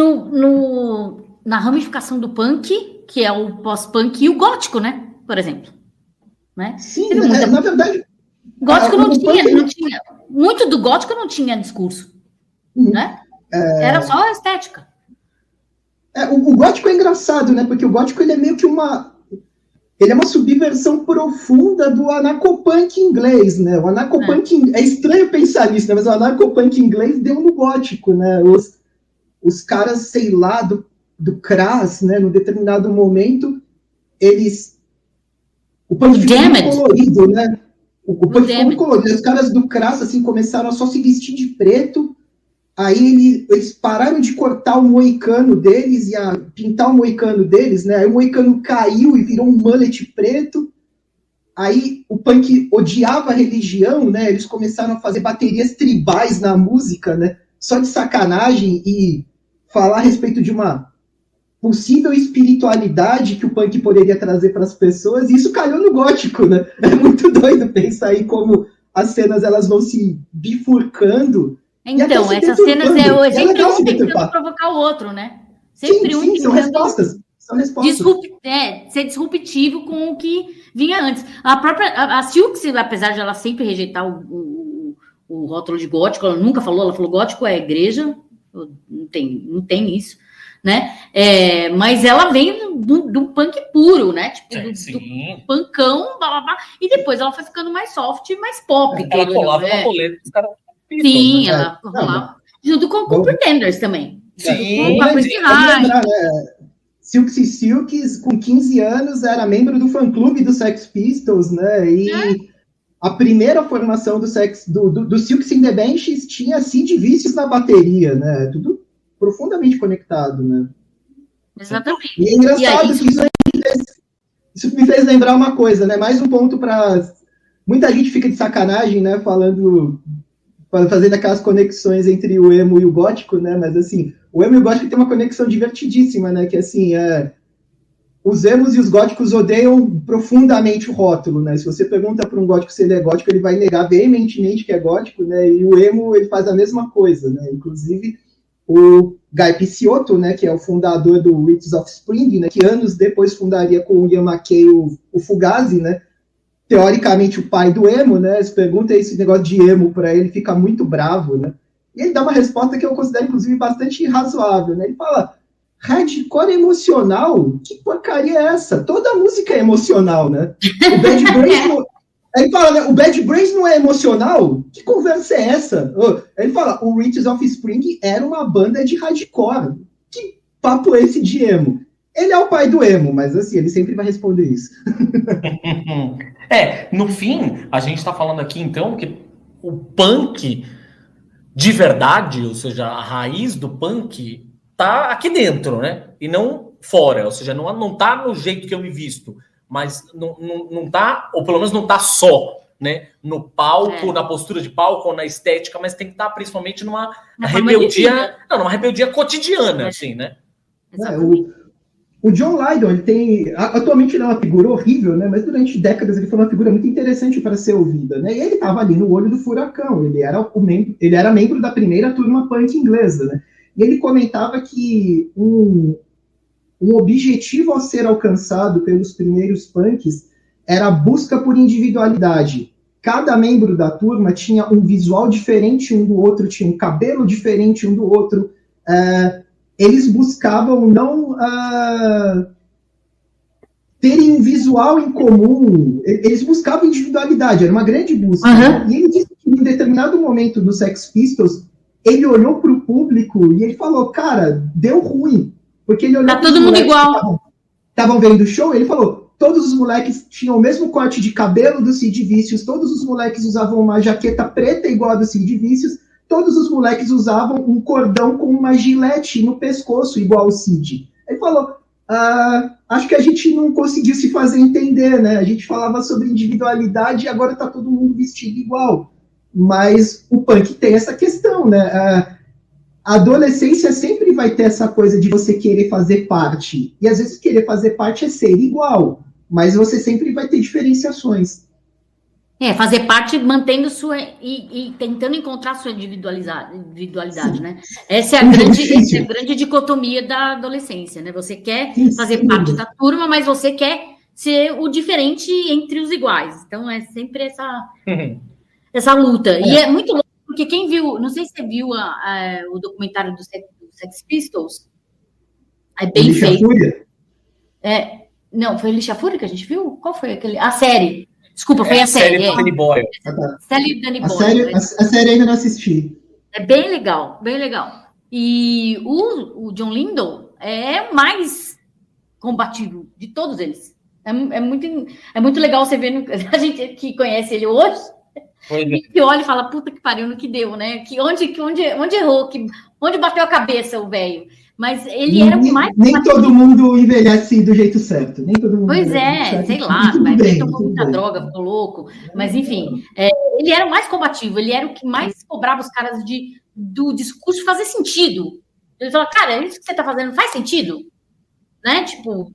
na ramificação do punk, que é o pós-punk, e o gótico, né? Por exemplo. Né?
Sim, na verdade...
Gótico não tinha... Muito do gótico não tinha discurso. Né? Era só a estética.
O gótico é engraçado, né? Porque o gótico ele é meio que uma... Ele é uma subversão profunda do anarcopunk inglês, né? O anarcopunk... É estranho pensar nisso, né? Mas o anarcopunk inglês deu no gótico, né? Os caras, sei lá, do Crass, né? No determinado momento, eles... O punk ficou colorido, né? O punk ficou colorido. Os caras do Crass, assim, começaram a só se vestir de preto. Aí eles pararam de cortar o moicano deles e a pintar o moicano deles, né? Aí o moicano caiu e virou um mullet preto. Aí o punk odiava a religião, né? Eles começaram a fazer baterias tribais na música, né? Só de sacanagem e falar a respeito de uma possível espiritualidade que o punk poderia trazer para as pessoas. E isso caiu no gótico, né? É muito doido pensar aí como as cenas elas vão se bifurcando.
Então, essas cenas sempre um tentando provocar o outro, né? Sempre
sim, são respostas. São respostas.
Ser disruptivo com o que vinha antes. A Silks, apesar de ela sempre rejeitar o rótulo de gótico, ela nunca falou, ela falou gótico é igreja, não tem isso, né? Mas ela vem do punk puro, né? Tipo, do punkão, blá, blá, blá, e depois ela foi ficando mais soft e mais pop.
Ela colava uma roleta, os caras...
Sim, ela rolava. Junto com Pretenders também.
Sim,
Silks, com 15 anos, era membro do fã-clube do Sex Pistols, né? E a primeira formação do Silks and the Benchies tinha Sid Vicious na bateria, né? Tudo profundamente conectado, né?
Exatamente.
E é engraçado que isso me fez lembrar uma coisa, né? Mais um ponto para... Muita gente fica de sacanagem, né? Fazendo aquelas conexões entre o emo e o gótico, né? Mas, assim, o emo e o gótico tem uma conexão divertidíssima, né? Que, assim, os emos e os góticos odeiam profundamente o rótulo, né? Se você pergunta para um gótico se ele é gótico, ele vai negar veementemente que é gótico, né? E o emo, ele faz a mesma coisa, né? Inclusive, o Guy Picciotto, né? Que é o fundador do Rites of Spring, né? Que anos depois fundaria com o Ian MacKaye o Fugazi, né? Teoricamente o pai do emo, né? Se pergunta esse negócio de emo para ele, fica muito bravo, né? E ele dá uma resposta que eu considero, inclusive, bastante razoável, né? Ele fala, hardcore emocional? Que porcaria é essa? Toda música é emocional, né? O Bad Brains não... Ele fala, né? O Bad Brains não é emocional? Que conversa é essa? Ele fala, o Rites of Spring era uma banda de hardcore. Que papo é esse de emo? Ele é o pai do emo, mas assim, ele sempre vai responder isso.
No fim, a gente está falando aqui, então, que o punk de verdade, ou seja, a raiz do punk tá aqui dentro, né? E não fora, ou seja, não tá no jeito que eu me visto, mas não tá, ou pelo menos não tá só, né? No palco, na postura de palco, ou na estética, mas tem que estar principalmente numa rebeldia, numa rebeldia cotidiana, assim, né?
O John Lydon, ele tem... Atualmente ele é uma figura horrível, né? Mas durante décadas ele foi uma figura muito interessante para ser ouvida, né? E ele estava ali no olho do furacão. Ele era membro da primeira turma punk inglesa, né? E ele comentava que um objetivo a ser alcançado pelos primeiros punks era a busca por individualidade. Cada membro da turma tinha um visual diferente um do outro, tinha um cabelo diferente um do outro. Eles buscavam não terem um visual em comum, eles buscavam individualidade, era uma grande busca. Né? E ele disse que em determinado momento do Sex Pistols, ele olhou para o público e ele falou, cara, deu ruim. Porque ele olhou
tá todo mundo igual.
Estavam vendo o show, ele falou, todos os moleques tinham o mesmo corte de cabelo do Sid Vicious, todos os moleques usavam uma jaqueta preta igual a do Sid Vicious, todos os moleques usavam um cordão com uma gilete no pescoço, igual o Cid. Ele falou, acho que a gente não conseguiu se fazer entender, né? A gente falava sobre individualidade e agora tá todo mundo vestido igual. Mas o punk tem essa questão, né? A adolescência sempre vai ter essa coisa de você querer fazer parte. E às vezes querer fazer parte é ser igual. Mas você sempre vai ter diferenciações.
Fazer parte mantendo sua e tentando encontrar sua individualidade, né? Essa é a grande dicotomia da adolescência, né? Você quer fazer parte da turma, mas você quer ser o diferente entre os iguais. Então, é sempre essa luta. E é muito louco, porque quem viu... Não sei se você viu o documentário do Sex Pistols. É bem feito. Não, foi Lixa Fúria que a gente viu? Qual foi aquele? A série. Desculpa, foi a série.
A série do Danny Boyle.
A série ainda não assisti.
É bem legal, bem legal. E o John Lydon é o mais combativo de todos eles. É muito legal você ver, a gente que conhece ele hoje, que olha e fala, puta que pariu, no que deu, né? Que onde errou, onde bateu a cabeça o velho. Mas ele era o mais...
Nem todo mundo envelhece do jeito certo. Nem todo mundo
sei lá, mas ele tomou muita droga, ficou louco. Mas, enfim, ele era o mais combativo, ele era o que mais cobrava os caras do discurso fazer sentido. Ele falou, cara, isso que você tá fazendo faz sentido? Né? Tipo...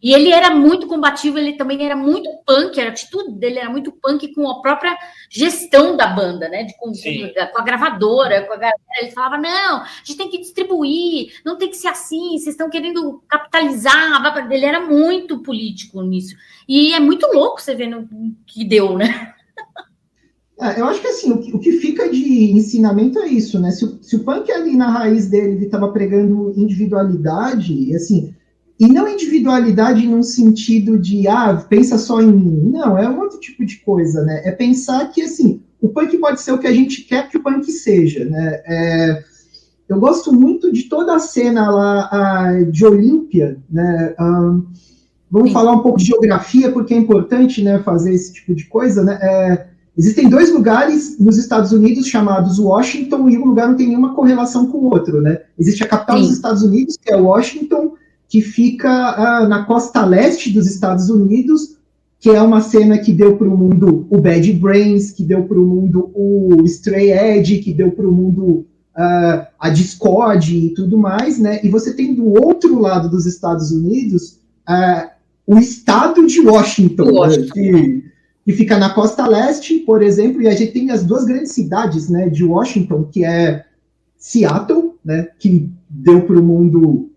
E ele era muito combativo, ele também era muito punk, a atitude dele era muito punk com a própria gestão da banda, né? Com a gravadora, com a galera. Ele falava, não, a gente tem que distribuir, não tem que ser assim, vocês estão querendo capitalizar. Ele era muito político nisso. E é muito louco você vendo o que deu, né?
Eu acho que assim, o que fica de ensinamento é isso, né? Se o punk ali na raiz dele, ele estava pregando individualidade, assim... E não individualidade num sentido de, pensa só em mim. Não, é um outro tipo de coisa, né? É pensar que, assim, o punk pode ser o que a gente quer que o punk seja, né? eu gosto muito de toda a cena lá de Olímpia, né? Vamos falar um pouco de geografia, porque é importante, né, fazer esse tipo de coisa, né? Existem 2 lugares nos Estados Unidos chamados Washington, e um lugar não tem nenhuma correlação com o outro, né? Existe a capital dos Estados Unidos, que é Washington, que fica na costa leste dos Estados Unidos, que é uma cena que deu para o mundo o Bad Brains, que deu para o mundo o Stray Edge, que deu para o mundo a Discord e tudo mais, né? E você tem do outro lado dos Estados Unidos o estado de Washington, né? Que fica na costa leste, por exemplo, e a gente tem as 2 grandes cidades, né, de Washington, que é Seattle, né, que deu para o mundo...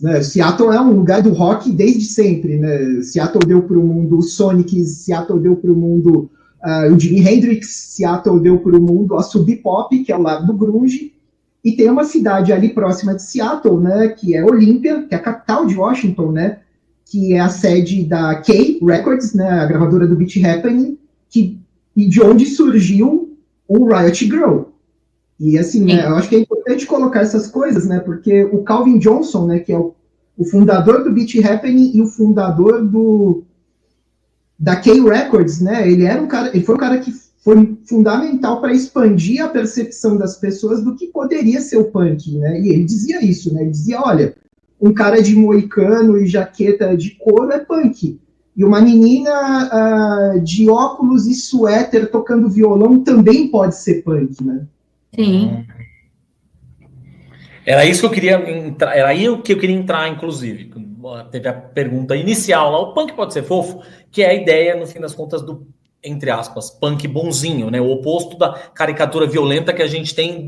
né, Seattle é um lugar do rock desde sempre, né? Seattle deu para o mundo o Sonics, Seattle deu para o mundo o Jimi Hendrix, Seattle deu para o mundo a Sub Pop, que é o lado do grunge, e tem uma cidade ali próxima de Seattle, né, que é Olympia, que é a capital de Washington, né, que é a sede da K Records, né, a gravadora do Beat Happening, e de onde surgiu o Riot Grrrl. E assim, né, eu acho que é importante colocar essas coisas, né, porque o Calvin Johnson, né, que é o fundador do Beat Happening e o fundador da K Records, né, ele foi um cara que foi fundamental para expandir a percepção das pessoas do que poderia ser o punk, né, e ele dizia isso, né, ele dizia, olha, um cara de moicano e jaqueta de couro é punk. E uma menina de óculos e suéter tocando violão também pode ser punk, né?
Sim.
Era isso que eu queria entrar, era aí que eu queria entrar, inclusive. Teve a pergunta inicial lá, o punk pode ser fofo? Que é a ideia, no fim das contas, do, entre aspas, punk bonzinho, né? O oposto da caricatura violenta que a gente tem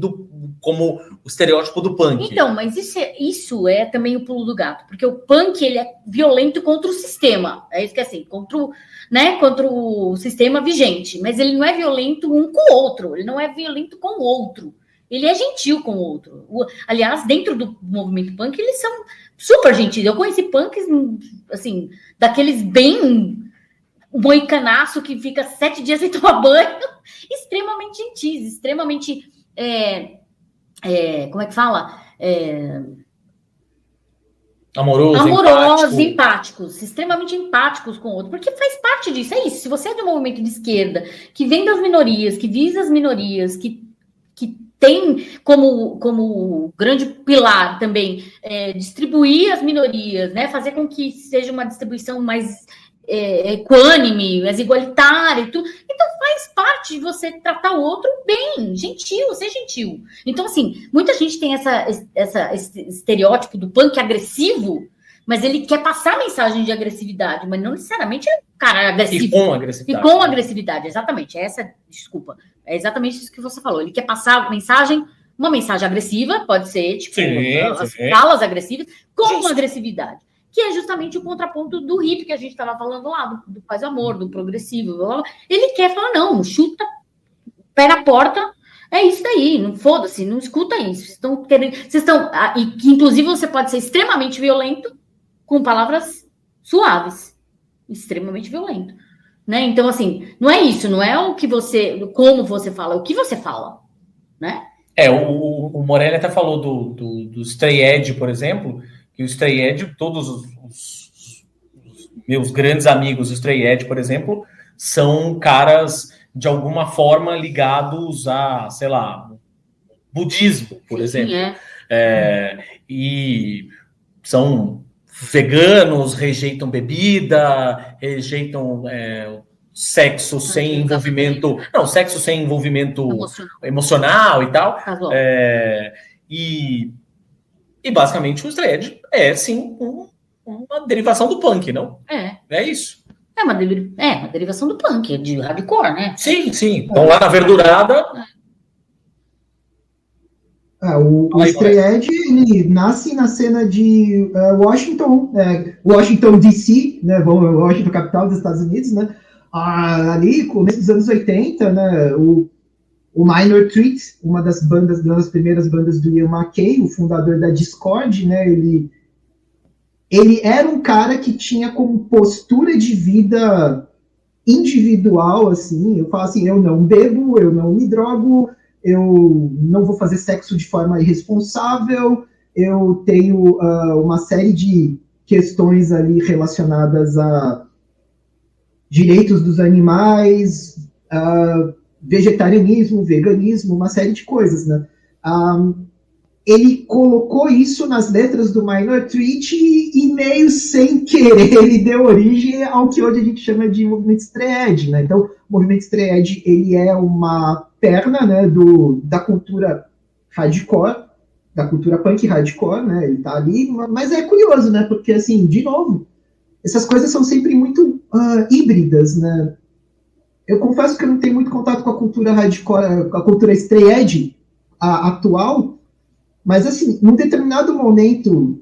como o estereótipo do punk.
Então, mas isso é também o pulo do gato, porque o punk, ele é violento contra o sistema, é isso que é assim, contra o sistema vigente, mas ele não é violento um com o outro, ele não é violento com o outro, ele é gentil com o outro. Aliás, dentro do movimento punk, eles são super gentis. Eu conheci punks, assim, daqueles bem moicanaço que fica 7 dias sem tomar banho, extremamente gentis, extremamente... como é que fala? Amorosos, empáticos, extremamente empáticos com o outro, porque faz parte disso, é isso. Se você é de um movimento de esquerda, que vem das minorias, que visa as minorias, que tem como grande pilar também distribuir as minorias, né? Fazer com que seja uma distribuição mais equânime, mais igualitária e tudo. Então faz parte de você tratar o outro bem, gentil, ser gentil. Então, assim, muita gente tem esse estereótipo do punk agressivo, mas ele quer passar a mensagem de agressividade, mas não necessariamente é um cara agressivo.
E com agressividade.
E com agressividade, exatamente. Desculpa. É exatamente isso que você falou. Ele quer passar uma mensagem agressiva, pode ser, tipo, as falas agressivas, com agressividade. Que é justamente o contraponto do hippie que a gente estava falando lá, do paz amor, do progressivo. Blá, blá. Ele quer falar, não, chuta, pé na porta, é isso daí, não foda-se, não escuta isso. Vocês estão. E que, inclusive, você pode ser extremamente violento com palavras suaves. Extremamente violento. Né? Então, assim, não é isso, não é como você fala, é o que você fala. Né?
O Morelli até falou do Stray Edge, por exemplo. E o Stray Edge, todos os meus grandes amigos do Stray Edge, por exemplo, são caras de alguma forma ligados a, sei lá, budismo, por exemplo. E são veganos, rejeitam bebida, rejeitam sexo sem envolvimento... Não, sexo sem envolvimento emocional e tal. E basicamente o Stray Edge é, sim, uma derivação do punk, não? É isso.
É uma derivação do punk, de hardcore, né?
Sim. Então lá na verdurada...
O Stray Edge, ele nasce na cena de Washington DC, né? Washington, capital dos Estados Unidos, né? Ali, começo dos anos 80, né? O Minor Threat, uma das primeiras bandas do Ian MacKaye, o fundador da Discord, né? Ele era um cara que tinha como postura de vida individual, assim, eu falo assim, eu não bebo, eu não me drogo, eu não vou fazer sexo de forma irresponsável, eu tenho uma série de questões ali relacionadas a direitos dos animais, vegetarianismo, veganismo, uma série de coisas, né? Ele colocou isso nas letras do Minor Threat e meio sem querer ele deu origem ao que hoje a gente chama de movimento Straight, né? Então, o movimento Straight, ele é uma perna, né, da cultura hardcore, da cultura punk hardcore, né? Ele tá ali, mas é curioso, né? Porque, assim, de novo, essas coisas são sempre muito híbridas, né? Eu confesso que eu não tenho muito contato com a cultura hardcore, com a cultura straight atual, mas, assim, num determinado momento,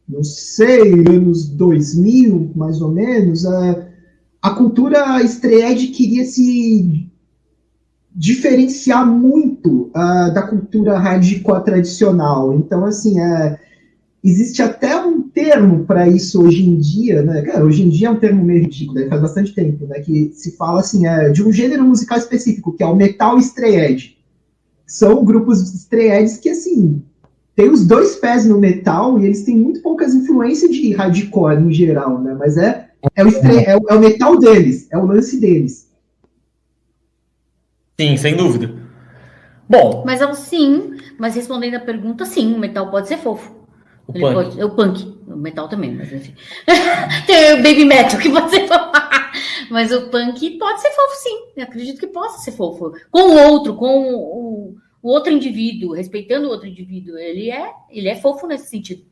não sei, anos 2000, mais ou menos, a cultura straight queria se diferenciar muito da cultura hardcore tradicional. Então, assim, existe até um termo para isso hoje em dia, né? Cara, hoje em dia é um termo meio ridículo, né? Faz bastante tempo, né? Que se fala, assim, de um gênero musical específico, que é o metal straight. São grupos straights que, assim, tem os dois pés no metal e eles têm muito poucas influências de hardcore em geral, né? Mas é o metal deles, é o lance deles.
Sim, sem dúvida. Bom.
Mas respondendo a pergunta, sim, o metal pode ser fofo. O punk, o metal também, mas enfim. Tem o baby metal que pode ser fofo. Mas o punk pode ser fofo, sim. Eu acredito que possa ser fofo. Com o outro, com o outro indivíduo, respeitando o outro indivíduo. Ele é fofo nesse sentido.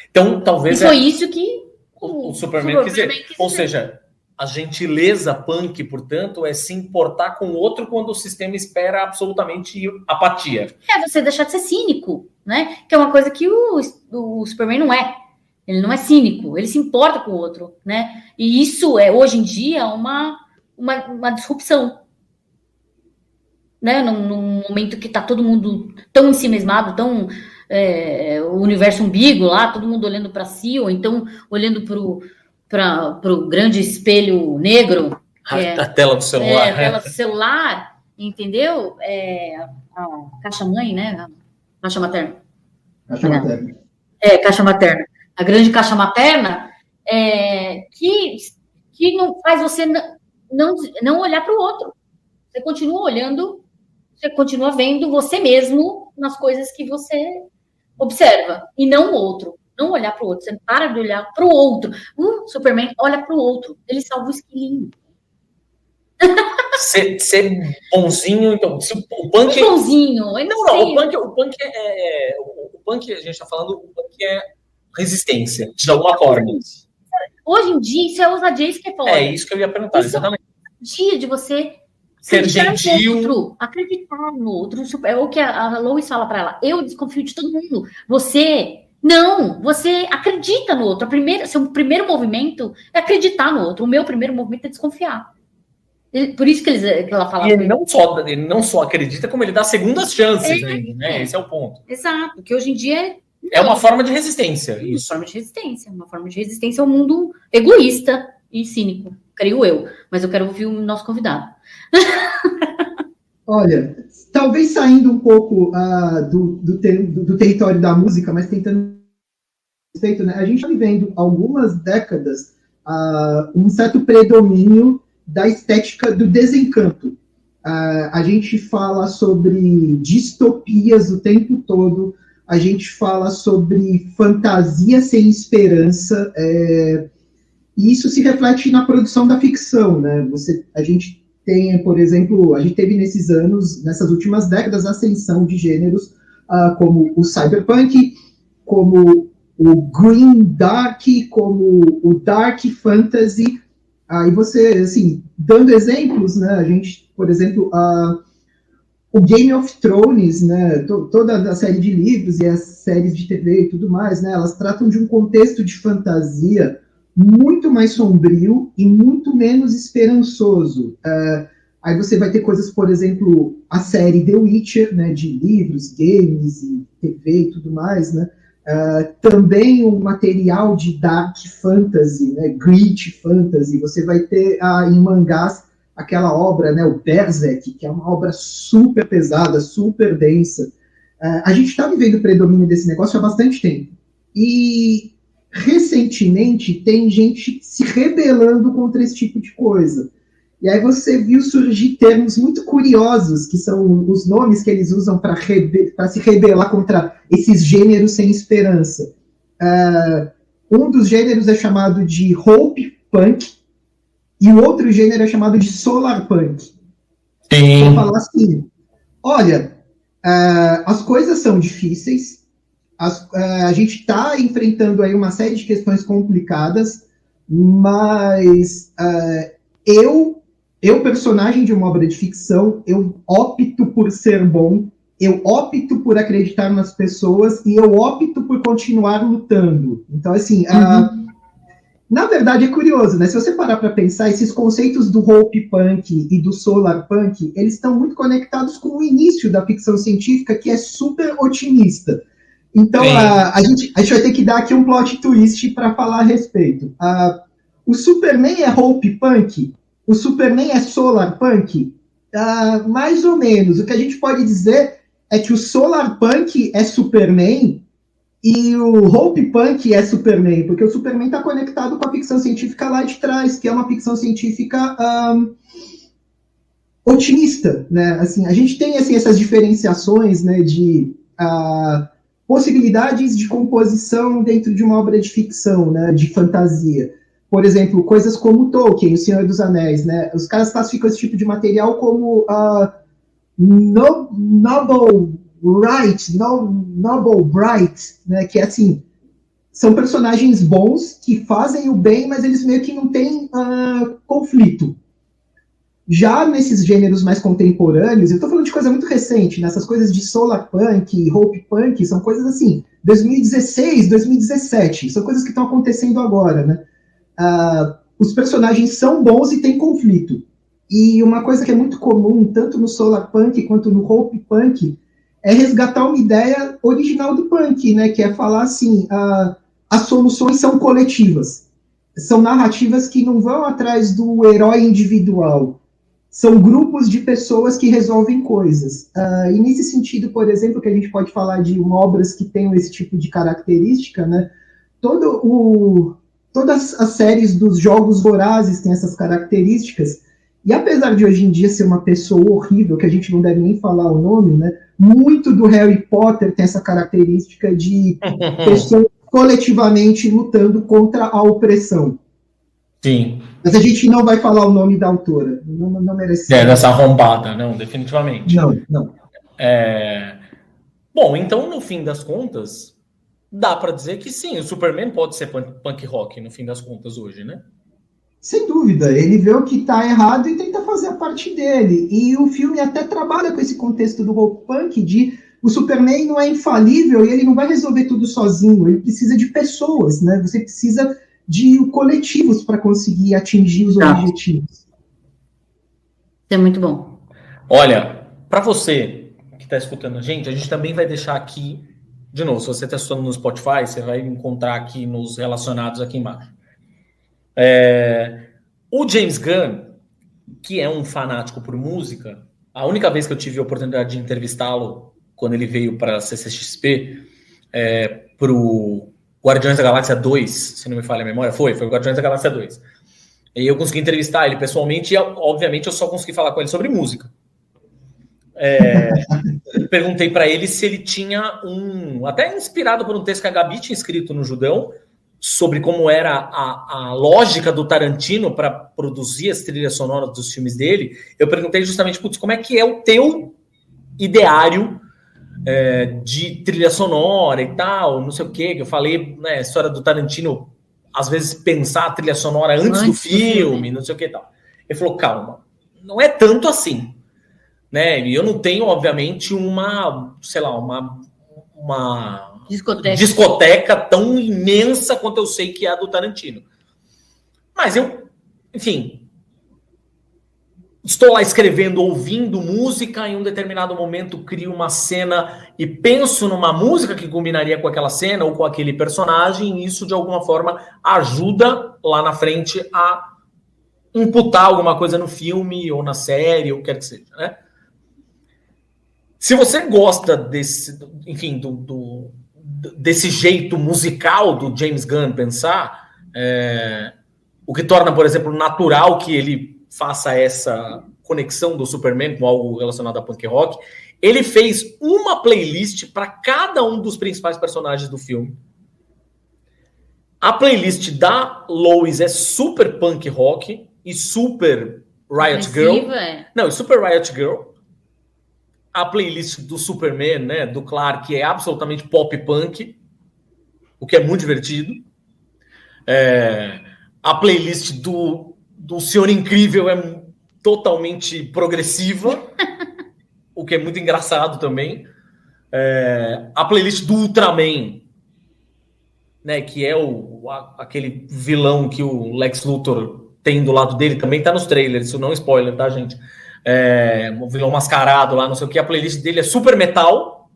Então, talvez...
E foi isso que
o Superman quis dizer. Ou seja, a gentileza punk, portanto, é se importar com o outro quando o sistema espera absolutamente apatia.
Você deixar de ser cínico, né? Que é uma coisa que o Superman não é. Ele não é cínico, ele se importa com o outro, né? E isso é, hoje em dia, uma disrupção. Né? Num momento que está todo mundo tão ensimesmado, tão o universo umbigo lá, todo mundo olhando para si, ou então olhando para o grande espelho negro.
A tela do celular.
A tela do celular, entendeu? A caixa-mãe, né? A caixa materna.
Caixa materna.
Caixa materna. A grande caixa materna que não faz você não olhar para o outro. Você continua olhando, você continua vendo você mesmo nas coisas que você observa, e não o outro. Não olhar para o outro. Você para de olhar para o outro. O Superman olha para o outro. Ele salva o esquilinho.
Ser bonzinho, então. O punk.
Bonzinho.
O punk, a gente está falando, o punk é resistência, de alguma forma.
Hoje em dia, isso é ousadia, isso que é foda.
É isso que eu ia perguntar, exatamente.
Dia de você
ser gentil,
acreditar no outro. É o que a Lois fala para ela. Eu desconfio de todo mundo. Você acredita no outro. Seu primeiro movimento é acreditar no outro. O meu primeiro movimento é desconfiar. Por isso que ela fala.
E ele não só acredita, como ele dá segundas chances ainda, né? Esse é o ponto.
Exato, porque hoje em dia
é uma forma de resistência.
Uma forma de resistência ao mundo egoísta e cínico, creio eu. Mas eu quero ouvir o nosso convidado.
Olha, talvez saindo um pouco do território da música, mas tentando respeito, né? A gente está vivendo algumas décadas um certo predomínio da estética do desencanto. A gente fala sobre distopias o tempo todo, a gente fala sobre fantasia sem esperança, e isso se reflete na produção da ficção, né? A gente tem, por exemplo, a gente teve nessas últimas décadas, a ascensão de gêneros como o cyberpunk, como o green dark, como o dark fantasy. E você, assim, dando exemplos, né? A gente, por exemplo, o Game of Thrones, né? Toda a série de livros e as séries de TV e tudo mais, né? Elas tratam de um contexto de fantasia muito mais sombrio e muito menos esperançoso. Aí você vai ter coisas, por exemplo, a série The Witcher, né? De livros, games e TV e tudo mais, né? Também um material de dark fantasy, né, gritty fantasy. Você vai ter em mangás aquela obra, né, o Berserk, que é uma obra super pesada, super densa. A gente está vivendo o predomínio desse negócio há bastante tempo. E, recentemente, tem gente se rebelando contra esse tipo de coisa. E aí você viu surgir termos muito curiosos, que são os nomes que eles usam para se rebelar contra esses gêneros sem esperança. Um dos gêneros é chamado de Hope Punk, e o outro gênero é chamado de Solar Punk.
Sim.
Vou falar assim, olha, as coisas são difíceis, a gente está enfrentando aí uma série de questões complicadas, mas eu, personagem de uma obra de ficção, eu opto por ser bom, eu opto por acreditar nas pessoas e eu opto por continuar lutando. Então, assim, na verdade é curioso, né? Se você parar para pensar, esses conceitos do Hope Punk e do Solar Punk, eles estão muito conectados com o início da ficção científica, que é super otimista. Então, a gente vai ter que dar aqui um plot twist para falar a respeito. O Superman é Hope Punk? O Superman é Solar Punk? Mais ou menos. O que a gente pode dizer é que o Solar Punk é Superman e o Hope Punk é Superman, porque o Superman está conectado com a ficção científica lá de trás, que é uma ficção científica otimista, né? Assim, a gente tem assim, essas diferenciações, né, de possibilidades de composição dentro de uma obra de ficção, né, de fantasia. Por exemplo, coisas como Tolkien, O Senhor dos Anéis, né? Os caras classificam esse tipo de material como noble bright, né? Que é assim, são personagens bons que fazem o bem, mas eles meio que não têm conflito. Já nesses gêneros mais contemporâneos, eu estou falando de coisa muito recente, nessas coisas de Solar Punk, Hope Punk, são coisas assim, 2016, 2017, são coisas que estão acontecendo agora, né? Os personagens são bons e têm conflito. E uma coisa que é muito comum, tanto no Solar Punk quanto no Hope Punk, é resgatar uma ideia original do punk, né? Que é falar assim, as soluções são coletivas. São narrativas que não vão atrás do herói individual. São grupos de pessoas que resolvem coisas. E nesse sentido, por exemplo, que a gente pode falar de obras que tenham esse tipo de característica, né? Todas as séries dos Jogos Vorazes têm essas características, e apesar de hoje em dia ser uma pessoa horrível, que a gente não deve nem falar o nome, né, muito do Harry Potter tem essa característica de pessoas coletivamente lutando contra a opressão.
Sim.
Mas a gente não vai falar o nome da autora, não merece.
Dessa arrombada, não, definitivamente.
Não.
Bom, então, no fim das contas, dá para dizer que sim, o Superman pode ser punk rock, no fim das contas, hoje, né?
Sem dúvida, ele vê o que está errado e tenta fazer a parte dele. E o filme até trabalha com esse contexto do Hope Punk de o Superman não é infalível e ele não vai resolver tudo sozinho, ele precisa de pessoas, né? Você precisa de coletivos para conseguir atingir os objetivos.
Isso é muito bom.
Olha, para você que está escutando a gente também vai deixar aqui, de novo, se você está escutando no Spotify, você vai encontrar aqui nos relacionados aqui embaixo. O James Gunn, que é um fanático por música, a única vez que eu tive a oportunidade de entrevistá-lo, quando ele veio para a CCXP, para o Guardiões da Galáxia 2, se não me falha a memória, foi o Guardiões da Galáxia 2. E eu consegui entrevistar ele pessoalmente e, obviamente, eu só consegui falar com ele sobre música. Perguntei para ele se ele tinha até inspirado por um texto que a Gabi tinha escrito no Judão, sobre como era a lógica do Tarantino para produzir as trilhas sonoras dos filmes dele. Eu perguntei justamente, como é que é o teu ideário de trilha sonora e tal, não sei o quê, que eu falei, né, a história do Tarantino, às vezes pensar a trilha sonora antes do filme, não sei o que e tal. Ele falou, calma, não é tanto assim, né? E eu não tenho, obviamente, uma discoteca tão imensa quanto eu sei que é a do Tarantino. Mas eu, enfim, estou lá escrevendo, ouvindo música, em um determinado momento crio uma cena e penso numa música que combinaria com aquela cena ou com aquele personagem, e isso de alguma forma ajuda lá na frente a imputar alguma coisa no filme ou na série, ou o que quer que seja, né? Se você gosta desse, enfim, desse jeito musical do James Gunn pensar, o que torna, por exemplo, natural que ele faça essa conexão do Superman com algo relacionado a punk rock, ele fez uma playlist para cada um dos principais personagens do filme. A playlist da Lois é super punk rock e super Riot Girl. Não, é super Riot Girl. A playlist do Superman, né, do Clark, é absolutamente pop punk, o que é muito divertido. A playlist do Senhor Incrível é totalmente progressiva, o que é muito engraçado também. A playlist do Ultraman, né, que é aquele vilão que o Lex Luthor tem do lado dele, também tá nos trailers, isso não é spoiler, tá, gente? Um vilão mascarado lá, não sei o que, a playlist dele é super metal.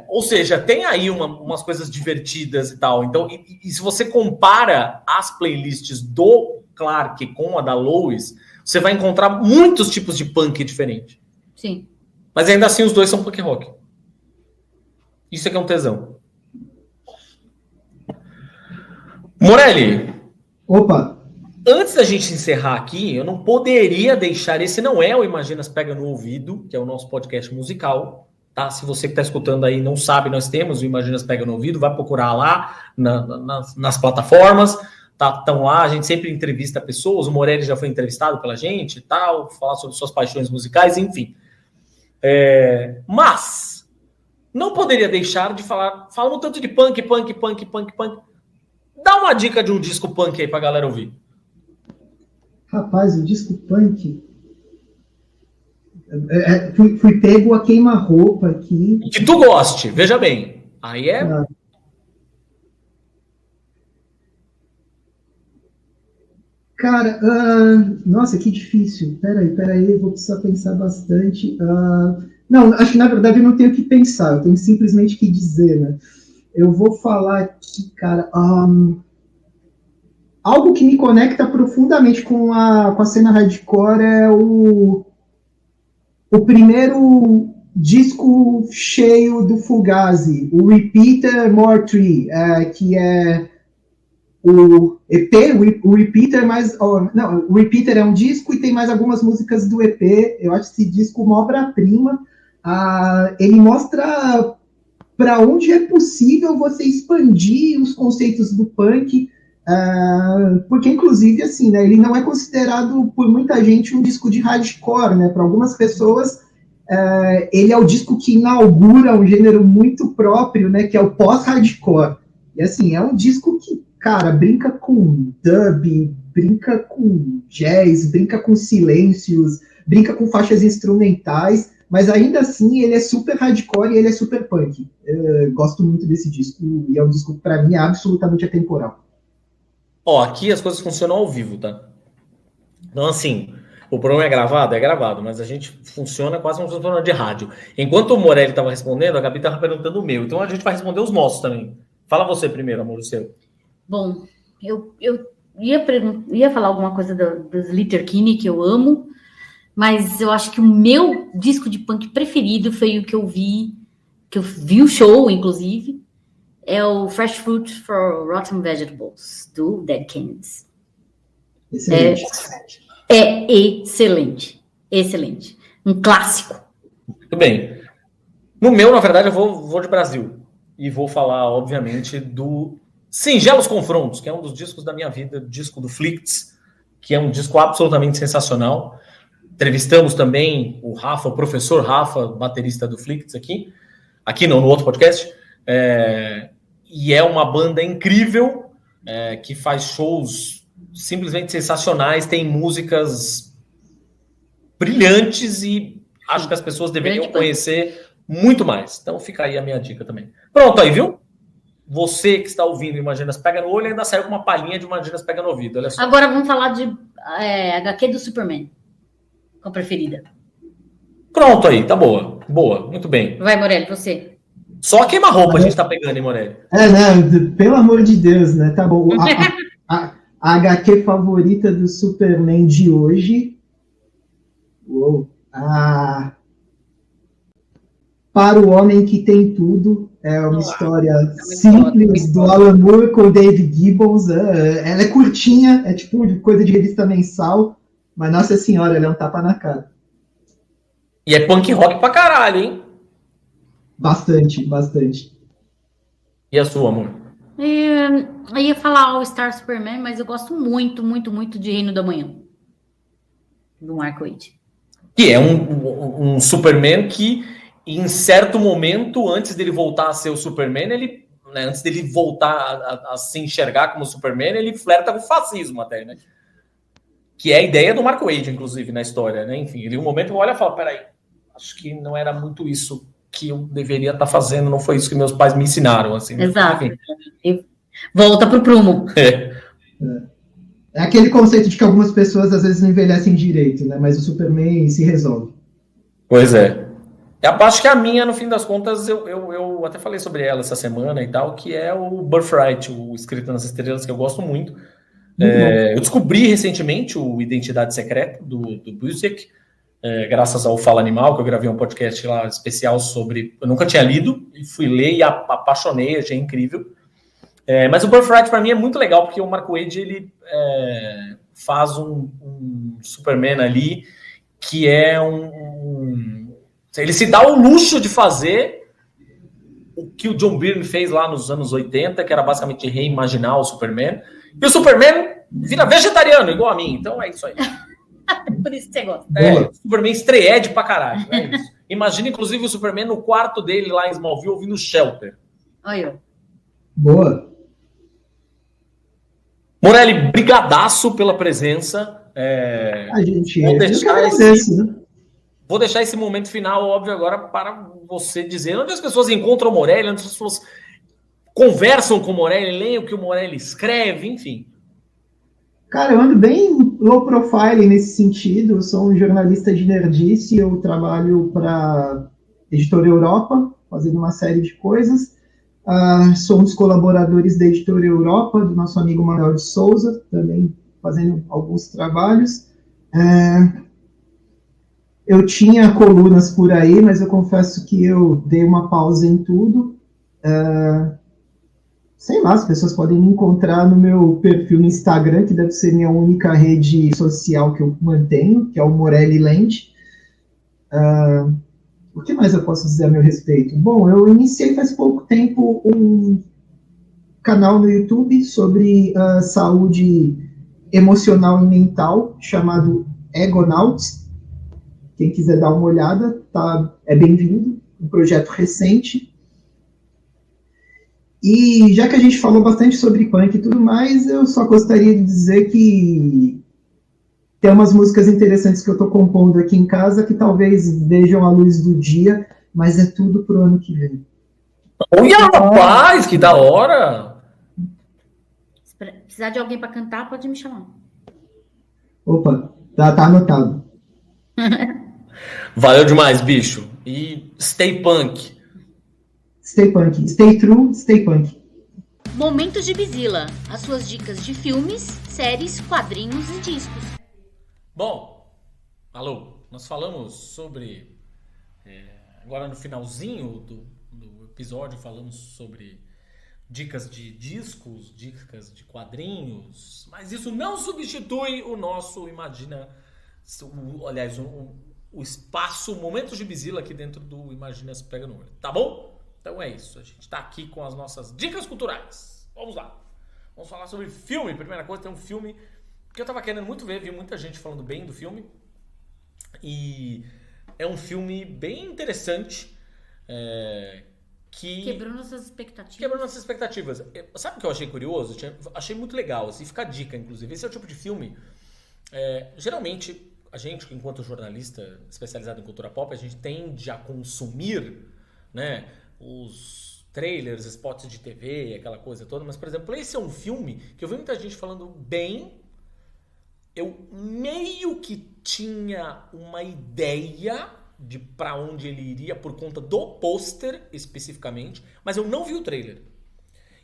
Ou seja, tem aí umas coisas divertidas e tal. Então, e se você compara as playlists do Clark com a da Lois, você vai encontrar muitos tipos de punk diferentes.
Sim.
Mas ainda assim, os dois são punk rock. Isso é que é um tesão. Morelli.
Opa!
Antes da gente encerrar aqui, eu não poderia deixar... Esse não é o Imaginas Pega no Ouvido, que é o nosso podcast musical. Tá? Se você que está escutando aí não sabe, nós temos o Imaginas Pega no Ouvido, vai procurar lá nas plataformas. Estão lá, a gente sempre entrevista pessoas. O Morelli já foi entrevistado pela gente e tal, falar sobre suas paixões musicais, enfim. Mas não poderia deixar de falar um tanto de punk. Dá uma dica de um disco punk aí pra galera ouvir.
Rapaz, o disco punk... Fui pego a queima-roupa aqui.
Que tu goste, veja bem. Aí é...
Cara, nossa, que difícil. Peraí, eu vou precisar pensar bastante. Não, acho que na verdade eu não tenho que pensar, eu tenho simplesmente que dizer, né? Eu vou falar aqui, cara, algo que me conecta profundamente com a cena hardcore é o primeiro disco cheio do Fugazi, o Repeater More Tree, que é o EP, o Repeater o Repeater é um disco e tem mais algumas músicas do EP. Eu acho esse disco uma obra-prima. Ele mostra para onde é possível você expandir os conceitos do punk, porque inclusive assim, né, ele não é considerado por muita gente um disco de hardcore, né? Para algumas pessoas ele é o disco que inaugura um gênero muito próprio, né, que é o pós-hardcore. E assim, é um disco que, cara, brinca com dub, brinca com jazz, brinca com silêncios, brinca com faixas instrumentais, mas ainda assim ele é super hardcore e ele é super punk. Gosto muito desse disco e é um disco que para mim é absolutamente atemporal.
Aqui as coisas funcionam ao vivo, tá? Então assim, o programa é gravado, mas a gente funciona quase como se fosse um programa de rádio. Enquanto o Morelli estava respondendo, a Gabi estava perguntando o meu, então a gente vai responder os nossos também. Fala você primeiro, amor, o seu.
Bom, eu ia falar alguma coisa dos Letterkenny, que eu amo, mas eu acho que o meu disco de punk preferido foi o que eu vi o show, inclusive, é o Fresh Fruit for Rotten Vegetables, do Dead Kennedys.
Excelente.
É excelente. Um clássico.
Muito bem. No meu, na verdade, eu vou de Brasil. E vou falar, obviamente, do Singelos Confrontos, que é um dos discos da minha vida, disco do Flicts, que é um disco absolutamente sensacional. Entrevistamos também o Rafa, o professor Rafa, baterista do Flicts aqui no outro podcast. E é uma banda incrível, que faz shows simplesmente sensacionais, tem músicas brilhantes e acho que as pessoas deveriam conhecer muito mais. Então fica aí a minha dica também. Pronto aí, viu? Você que está ouvindo Imaginas Pega no Olho ainda saiu com uma palhinha de Imaginas Pega no Ouvido. Olha só.
Agora vamos falar de HQ do Superman. Qual a preferida?
Pronto aí, tá boa. Boa, muito bem.
Vai, Morelli, você.
Só queima-roupa a gente tá pegando, hein, Morelli?
Né? Pelo amor de Deus, né? Tá bom. A HQ favorita do Superman de hoje. Uou. Para o Homem que Tem Tudo. É uma história simples do Alan Moore com o Dave Gibbons. Ela é curtinha, é tipo coisa de revista mensal, mas nossa senhora, ela é um tapa na cara.
E é punk rock pra caralho, hein?
Bastante, bastante.
E a sua, amor?
Eu ia falar All Star Superman, mas eu gosto muito, muito, muito de Reino da Manhã. Do Mark Waid.
Que é um Superman que, em certo momento, antes dele voltar a ser o Superman, ele, né, antes dele voltar a se enxergar como Superman, ele flerta com o fascismo até, né? Que é a ideia do Mark Waid, inclusive, na história, né? Enfim, ele um momento olha e fala, peraí, acho que não era muito isso que eu deveria estar fazendo, não foi isso que meus pais me ensinaram, assim.
Exato. Enfim. Volta pro prumo.
É aquele conceito de que algumas pessoas às vezes não envelhecem direito, né? Mas o Superman se resolve.
Pois é. Acho que a minha, no fim das contas, eu até falei sobre ela essa semana e tal, que é o Birthright, o Escrito nas Estrelas, que eu gosto muito. Eu descobri recentemente o Identidade Secreta, do Busiek, graças ao Fala Animal, que eu gravei um podcast lá especial sobre... Eu nunca tinha lido, e fui ler e apaixonei, achei incrível. Mas o Birthright, para mim, é muito legal, porque o Mark Waid, ele faz um Superman ali, que é ele se dá o luxo de fazer o que o John Byrne fez lá nos anos 80, que era basicamente reimaginar o Superman. E o Superman vira vegetariano, igual a mim. Então é isso aí.
Por isso que você gosta.
O Superman estreede pra caralho. É isso. Imagina, inclusive, o Superman no quarto dele lá em Smallville ouvindo Shelter.
Olha.
Boa.
Morelli, brigadaço pela presença.
A gente
Vou deixar esse momento final, óbvio, agora para você dizer onde as pessoas encontram o Morelli, onde as pessoas conversam com o Morelli, leem o que o Morelli escreve, enfim.
Cara, eu ando bem low profile nesse sentido. Eu sou um jornalista de nerdice, eu trabalho para Editora Europa, fazendo uma série de coisas. Sou um dos colaboradores da Editora Europa, do nosso amigo Manuel de Souza, também fazendo alguns trabalhos. Eu tinha colunas por aí, mas eu confesso que eu dei uma pausa em tudo. Sei lá, as pessoas podem me encontrar no meu perfil no Instagram, que deve ser minha única rede social que eu mantenho, que é o Morelli Land. O que mais eu posso dizer a meu respeito? Bom, eu iniciei faz pouco tempo um canal no YouTube sobre saúde emocional e mental, chamado Egonauts. Quem quiser dar uma olhada, é bem-vindo. Um projeto recente. E já que a gente falou bastante sobre punk e tudo mais, eu só gostaria de dizer que tem umas músicas interessantes que eu estou compondo aqui em casa que talvez vejam a luz do dia, mas é tudo pro ano que vem.
Olha, rapaz, que da hora!
Se precisar de alguém para cantar, pode me chamar.
Opa, tá anotado.
Valeu demais, bicho. E stay punk.
Stay punk. Stay true, stay punk.
Momentos de Bizila. As suas dicas de filmes, séries, quadrinhos e discos.
Bom, alô, nós falamos sobre... agora no finalzinho do episódio, falamos sobre dicas de discos, dicas de quadrinhos, mas isso não substitui o nosso o espaço Momentos de Bizila aqui dentro do Imagina Se Pega no Olho, tá bom? Então é isso, a gente tá aqui com as nossas dicas culturais. Vamos lá. Vamos falar sobre filme. Primeira coisa, tem um filme que eu tava querendo muito ver, vi muita gente falando bem do filme. E é um filme bem interessante, que...
Quebrou nossas expectativas.
Sabe o que eu achei curioso? Achei muito legal, assim, fica a dica, inclusive. Esse é o tipo de filme... geralmente, a gente, enquanto jornalista especializado em cultura pop, a gente tende a consumir, né, os trailers, spots de TV, aquela coisa toda. Mas, por exemplo, esse é um filme que eu vi muita gente falando bem. Eu meio que tinha uma ideia de para onde ele iria por conta do pôster especificamente, mas eu não vi o trailer.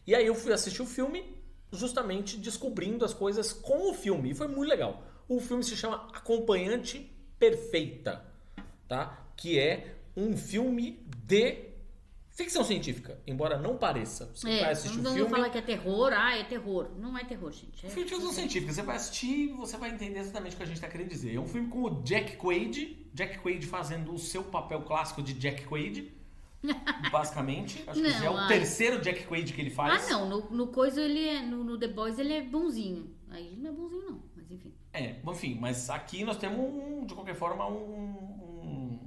E aí eu fui assistir o filme justamente descobrindo as coisas com o filme. E foi muito legal. O filme se chama Acompanhante Perfeita, tá? Que é um filme de ficção científica, embora não pareça. Você vai assistir o filme...
Não fala que é terror, é terror. Não é terror, gente. É
ficção científica. Você vai assistir e você vai entender exatamente o que a gente está querendo dizer. É um filme com o Jack Quaid fazendo o seu papel clássico de Jack Quaid, basicamente. Acho que já é o terceiro Jack Quaid que ele faz.
No coisa ele é... No The Boys ele é bonzinho. Aí ele não é bonzinho não, mas enfim.
Mas aqui nós temos, de qualquer forma, um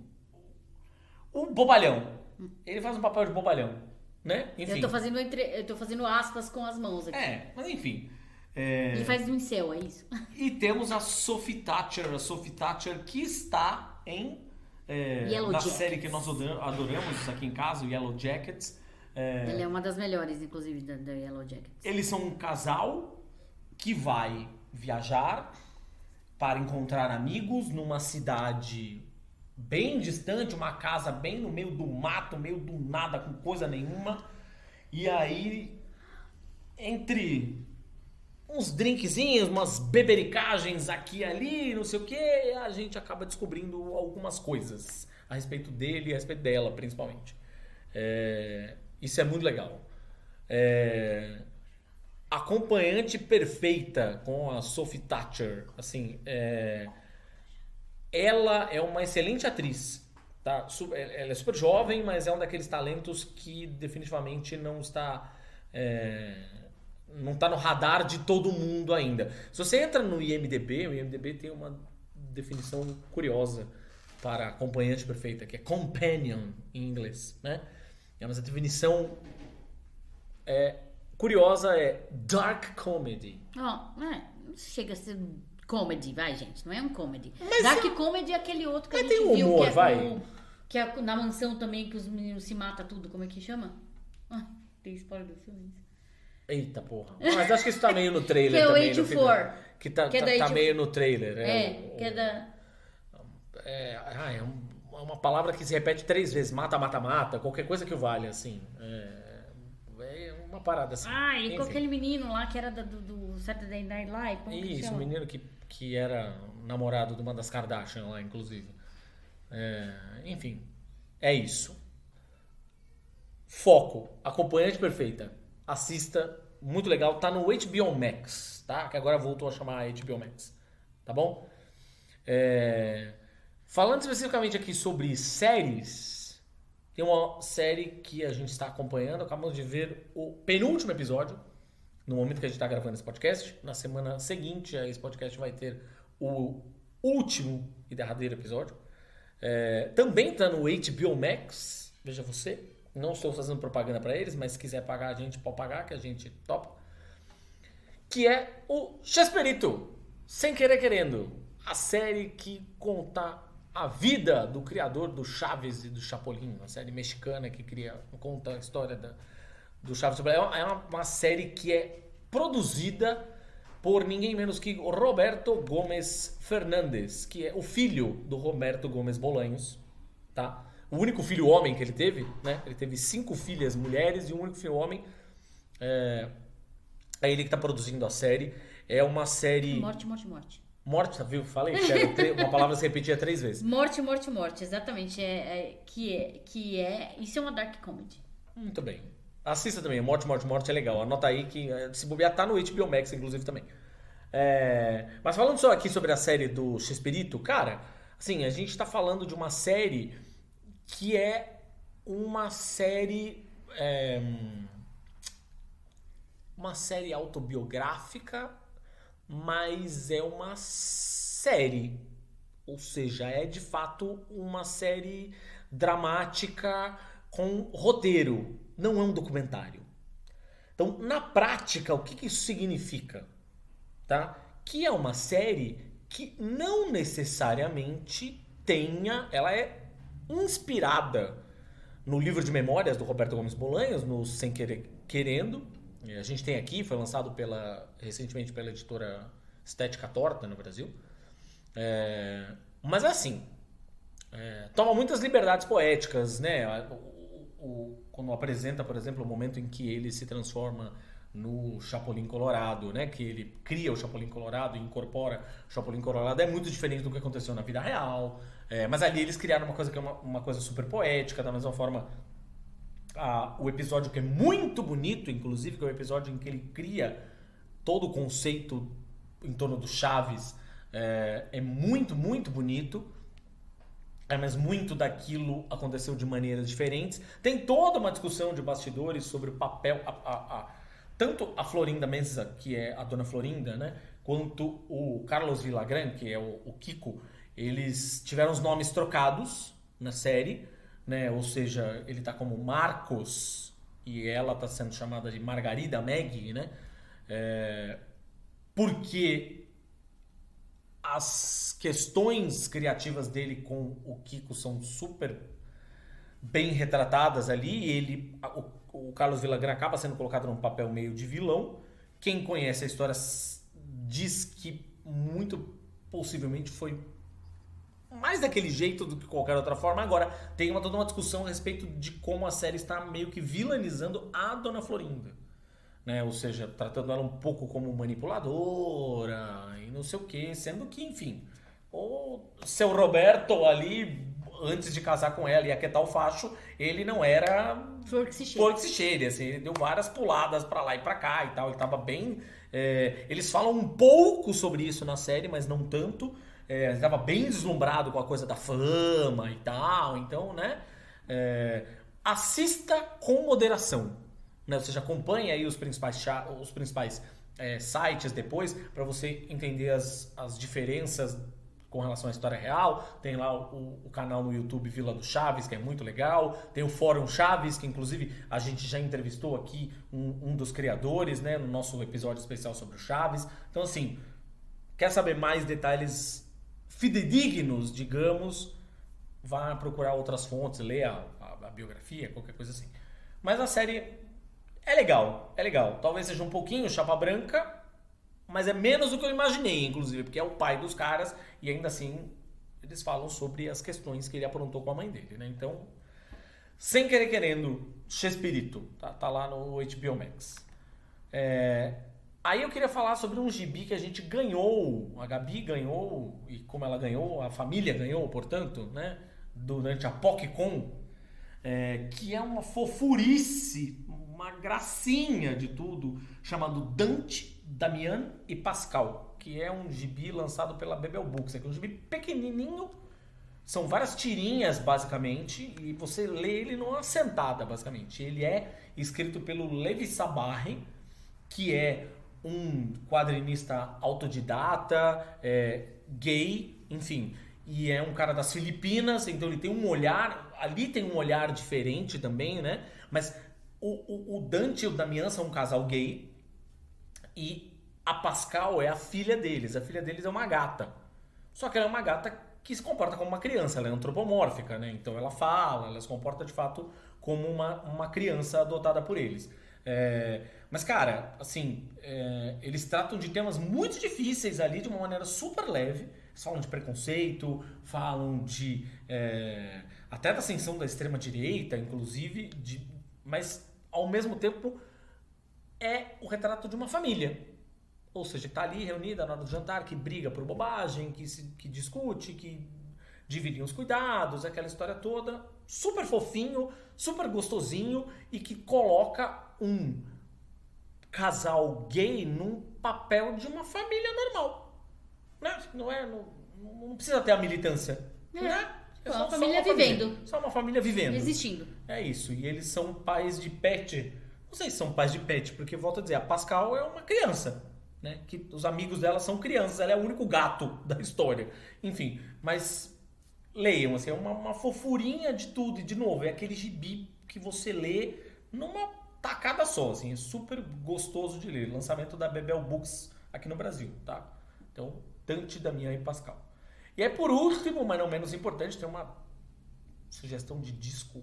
bobalhão. Ele faz um papel de bobalhão, né? Enfim.
Eu tô fazendo aspas com as mãos aqui.
Mas enfim.
Ele faz um incel, é isso.
E temos a Sophie Thatcher que está na série que nós adoramos aqui em casa, o Yellow Jackets.
Ela é uma das melhores, inclusive, da Yellow Jackets.
Eles são um casal que vai viajar para encontrar amigos numa cidade bem distante, uma casa bem no meio do mato, meio do nada, com coisa nenhuma. E aí, entre uns drinkzinhos, umas bebericagens aqui e ali, não sei o que, a gente acaba descobrindo algumas coisas a respeito dele e a respeito dela, principalmente. Isso é muito legal. Acompanhante Perfeita com a Sophie Thatcher, assim, ela é uma excelente atriz, tá? Ela é super jovem, mas é um daqueles talentos que definitivamente não está no radar de todo mundo ainda. Se você entra no IMDb, o IMDb tem uma definição curiosa para acompanhante perfeita, que é companion em inglês, né? Mas a definição curiosa é dark comedy.
Não chega a ser comedy, vai, gente. Não é um comedy. Mas dark comedy é aquele outro que a gente
tem
viu,
humor,
que é na mansão também, que os meninos se matam tudo. Como é que chama? Tem spoiler do filme.
Eita porra. Mas acho que isso tá meio no trailer também.
Que é o A24.
Que tá meio no trailer.
Que é da...
É uma palavra que se repete 3 vezes. Mata, mata, mata. Qualquer coisa que vale, assim. É uma parada assim.
E com aquele menino lá que era do Saturday Night Live. Como que
isso,
chama?
o menino que era namorado de uma das Kardashian lá, inclusive. Enfim, é isso. Foco, Acompanhante Perfeita. Assista, muito legal. Tá no HBO Max, tá? Que agora voltou a chamar HBO Max. Tá bom? Falando especificamente aqui sobre séries, tem uma série que a gente está acompanhando. Acabamos de ver o penúltimo episódio, no momento que a gente está gravando esse podcast. Na semana seguinte, esse podcast vai ter o último e derradeiro episódio. Também está no HBO Max, veja você. Não estou fazendo propaganda para eles, mas se quiser pagar, a gente pode pagar, que a gente topa. Que é o Chespirito, Sem Querer Querendo. A série que conta a vida do criador do Chaves e do Chapolin. Uma série mexicana que conta a história do Chaves. É uma série que é produzida por ninguém menos que o Roberto Gómez Fernandes, que é o filho do Roberto Gómez Bolanhos, tá? O único filho homem que ele teve, né? Ele teve 5 filhas mulheres e um único filho homem. É ele que está produzindo a série. É uma série...
Morte.
Morte, viu? Falei que era uma palavra que se repetia 3 vezes.
Morte, exatamente. Isso é uma dark comedy.
Muito bem. Assista também, Morte é legal. Anota aí que se bobear tá no HBO Max, inclusive, também. Mas falando só aqui sobre a série do Chespirito, cara, assim, a gente tá falando de uma série que é uma série autobiográfica, mas é uma série, ou seja, é de fato uma série dramática com roteiro, não é um documentário. Então, na prática, o que isso significa? Tá? Que é uma série que não necessariamente ela é inspirada no livro de memórias do Roberto Gomes Bolanhos, no Sem Querer Querendo. A gente tem aqui, foi lançado recentemente pela editora Estética Torta no Brasil. Mas assim, toma muitas liberdades poéticas, né? Quando apresenta, por exemplo, o momento em que ele se transforma no Chapolin Colorado, né? Que ele cria o Chapolin Colorado e incorpora o Chapolin Colorado. É muito diferente do que aconteceu na vida real. Mas ali eles criaram uma coisa que é uma coisa super poética, da mesma forma. O episódio que é muito bonito, inclusive, que é o episódio em que ele cria todo o conceito em torno do Chaves, é muito, muito bonito. Mas muito daquilo aconteceu de maneiras diferentes. Tem toda uma discussão de bastidores sobre o papel, tanto a Florinda Mesa, que é a Dona Florinda, né, quanto o Carlos Villagrán, que é o Kiko, eles tiveram os nomes trocados na série, né, ou seja, ele tá como Marcos e ela tá sendo chamada de Margarida Maggie, né, porque as questões criativas dele com o Kiko são super bem retratadas ali. O Carlos Villagrán acaba sendo colocado num papel meio de vilão. Quem conhece a história diz que muito possivelmente foi mais daquele jeito do que qualquer outra forma. Agora, tem toda uma discussão a respeito de como a série está meio que vilanizando a Dona Florinda. Né? Ou seja, tratando ela um pouco como manipuladora e não sei o que, sendo que, enfim, o seu Roberto ali, antes de casar com ela e aquietar o facho, ele não era flor que se cheire, assim, ele deu várias puladas pra lá e pra cá e tal, ele tava bem... eles falam um pouco sobre isso na série, mas não tanto, ele tava bem deslumbrado com a coisa da fama e tal, então, né, assista com moderação. Né? Ou seja, acompanhe aí os principais sites depois para você entender as diferenças com relação à história real. Tem lá o canal no YouTube Vila do Chaves, que é muito legal. Tem o Fórum Chaves, que inclusive a gente já entrevistou aqui um dos criadores, né, no nosso episódio especial sobre o Chaves. Então, assim, quer saber mais detalhes fidedignos, digamos, vá procurar outras fontes, ler a biografia, qualquer coisa assim. Mas a série... é legal. Talvez seja um pouquinho chapa branca, mas é menos do que eu imaginei, inclusive, porque é o pai dos caras e ainda assim eles falam sobre as questões que ele aprontou com a mãe dele, né? Então, sem querer querendo, Chespirito, tá lá no HBO Max. Aí eu queria falar sobre um gibi que a gente ganhou, a Gabi ganhou, e como ela ganhou, a família ganhou, portanto, né? Durante a PocCon, que é uma fofurice, uma gracinha de tudo, chamado Dante, Damian e Pascal, que é um gibi lançado pela Bebel Books. É um gibi pequenininho, são várias tirinhas, basicamente, e você lê ele numa sentada, basicamente. Ele é escrito pelo Levi Sabarri, que é um quadrinista autodidata, gay, enfim, e é um cara das Filipinas, então ele tem um olhar, ali tem um olhar diferente também, né? Mas o Dante e o Damian são um casal gay e a Pascal é a filha deles. A filha deles é uma gata. Só que ela é uma gata que se comporta como uma criança, ela é antropomórfica, né? Então ela fala, ela se comporta de fato como uma criança adotada por eles. Mas, cara, assim, eles tratam de temas muito difíceis ali de uma maneira super leve. Eles falam de preconceito, falam de até da ascensão da extrema-direita, inclusive, mas ao mesmo tempo é o retrato de uma família. Ou seja, que está ali reunida na hora do jantar, que briga por bobagem, que discute, que dividem os cuidados, aquela história toda. Super fofinho, super gostosinho e que coloca um casal gay num papel de uma família normal. Né? Não precisa ter a militância. Né?
É só uma família vivendo.
Só uma família vivendo.
Existindo.
É isso. E eles são pais de pet. Não sei se são pais de pet, porque, volto a dizer, a Pascal é uma criança. Né? Que os amigos dela são crianças. Ela é o único gato da história. Enfim, mas leiam. Assim, é uma fofurinha de tudo. E, de novo, é aquele gibi que você lê numa tacada só. Assim, é super gostoso de ler. Lançamento da Bebel Books aqui no Brasil. Tá? Então, Dante, Damian e Pascal. E aí, por último, mas não menos importante, tem uma sugestão de disco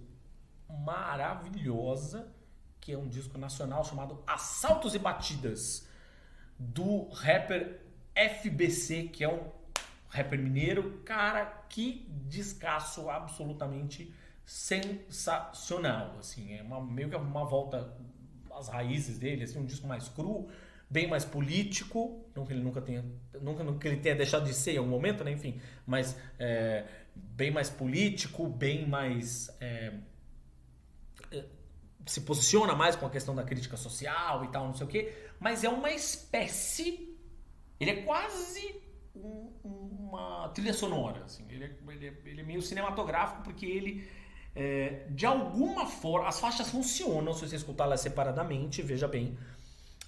maravilhosa, que é um disco nacional chamado Assaltos e Batidas, do rapper FBC, que é um rapper mineiro. Cara, que descasso absolutamente sensacional. Assim, é meio que uma volta as raízes dele, assim, um disco mais cru, bem mais político, não que ele nunca tenha deixado de ser em algum momento, né? Enfim, mas bem mais político, bem mais se posiciona mais com a questão da crítica social e tal, não sei o quê, mas é uma espécie, ele é quase uma trilha sonora, assim, ele é meio cinematográfico, porque ele de alguma forma, as faixas funcionam se você escutá-las separadamente, veja bem,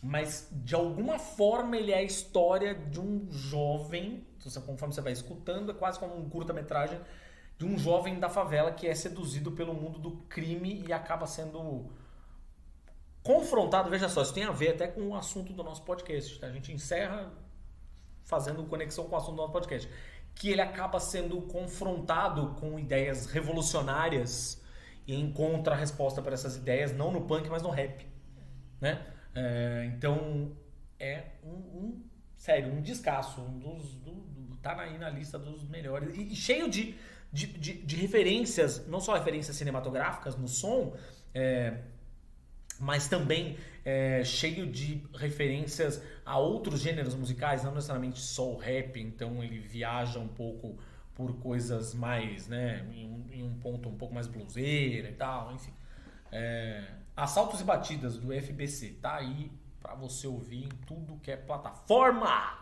mas de alguma forma ele é a história de um jovem, conforme você vai escutando, é quase como um curta-metragem de um jovem da favela que é seduzido pelo mundo do crime e acaba sendo confrontado. Veja só, isso tem a ver até com o assunto do nosso podcast, tá? A gente encerra fazendo conexão com o assunto do nosso podcast, que ele acaba sendo confrontado com ideias revolucionárias e encontra a resposta para essas ideias, não no punk, mas no rap, né? Então é sério, um descasso, tá aí na lista dos melhores e cheio de referências, não só referências cinematográficas no som, mas também cheio de referências a outros gêneros musicais, não necessariamente só o rap. Então ele viaja um pouco por coisas mais, né, em um ponto um pouco mais bluseira e tal, enfim. Assaltos e Batidas, do FBC, tá aí pra você ouvir em tudo que é plataforma.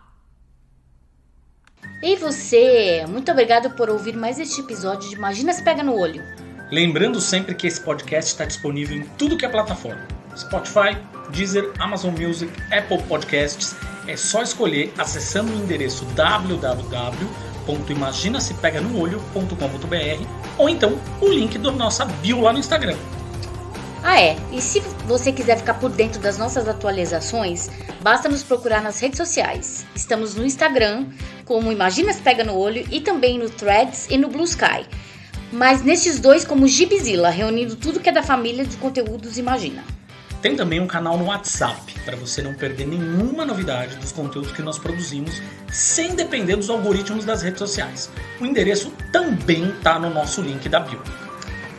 E você, muito obrigado por ouvir mais este episódio de Imagina Se Pega no Olho.
Lembrando sempre que esse podcast está disponível em tudo que é plataforma. Spotify, Deezer, Amazon Music, Apple Podcasts. É só escolher acessando o endereço www.imaginasepeganoolho.com.br ou então o link da nossa bio lá no Instagram.
E se você quiser ficar por dentro das nossas atualizações, basta nos procurar nas redes sociais. Estamos no Instagram, como Imagina Se Pega no Olho, e também no Threads e no Blue Sky. Mas nestes dois como Gibzilla, reunindo tudo que é da família de conteúdos Imagina.
Tem também um canal no WhatsApp, para você não perder nenhuma novidade dos conteúdos que nós produzimos, sem depender dos algoritmos das redes sociais. O endereço também está no nosso link da bio.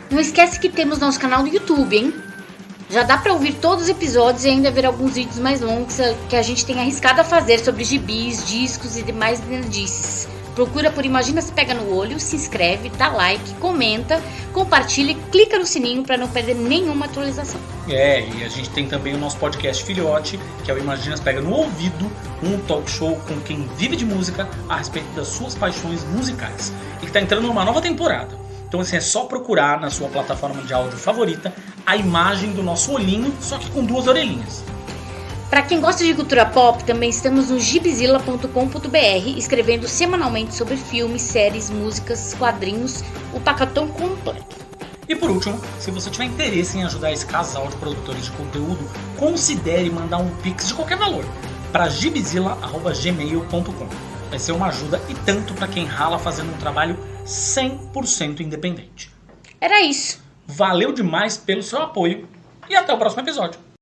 Não esquece que temos nosso canal no YouTube, hein? Já dá pra ouvir todos os episódios e ainda ver alguns vídeos mais longos que a gente tem arriscado a fazer sobre gibis, discos e demais nerdices. Procura por Imagina Se Pega no Olho, se inscreve, dá like, comenta, compartilha e clica no sininho para não perder nenhuma atualização.
E a gente tem também o nosso podcast filhote, que é o Imagina Se Pega no Ouvido, um talk show com quem vive de música a respeito das suas paixões musicais. E que tá entrando numa nova temporada. Então assim, é só procurar na sua plataforma de áudio favorita a imagem do nosso olhinho, só que com 2 orelhinhas.
Para quem gosta de cultura pop, também estamos no gibzilla.com.br, escrevendo semanalmente sobre filmes, séries, músicas, quadrinhos, o pacotão completo.
E por último, se você tiver interesse em ajudar esse casal de produtores de conteúdo, considere mandar um pix de qualquer valor para gibzilla@gmail.com. Vai ser uma ajuda e tanto para quem rala fazendo um trabalho 100% independente.
Era isso.
Valeu demais pelo seu apoio e até o próximo episódio.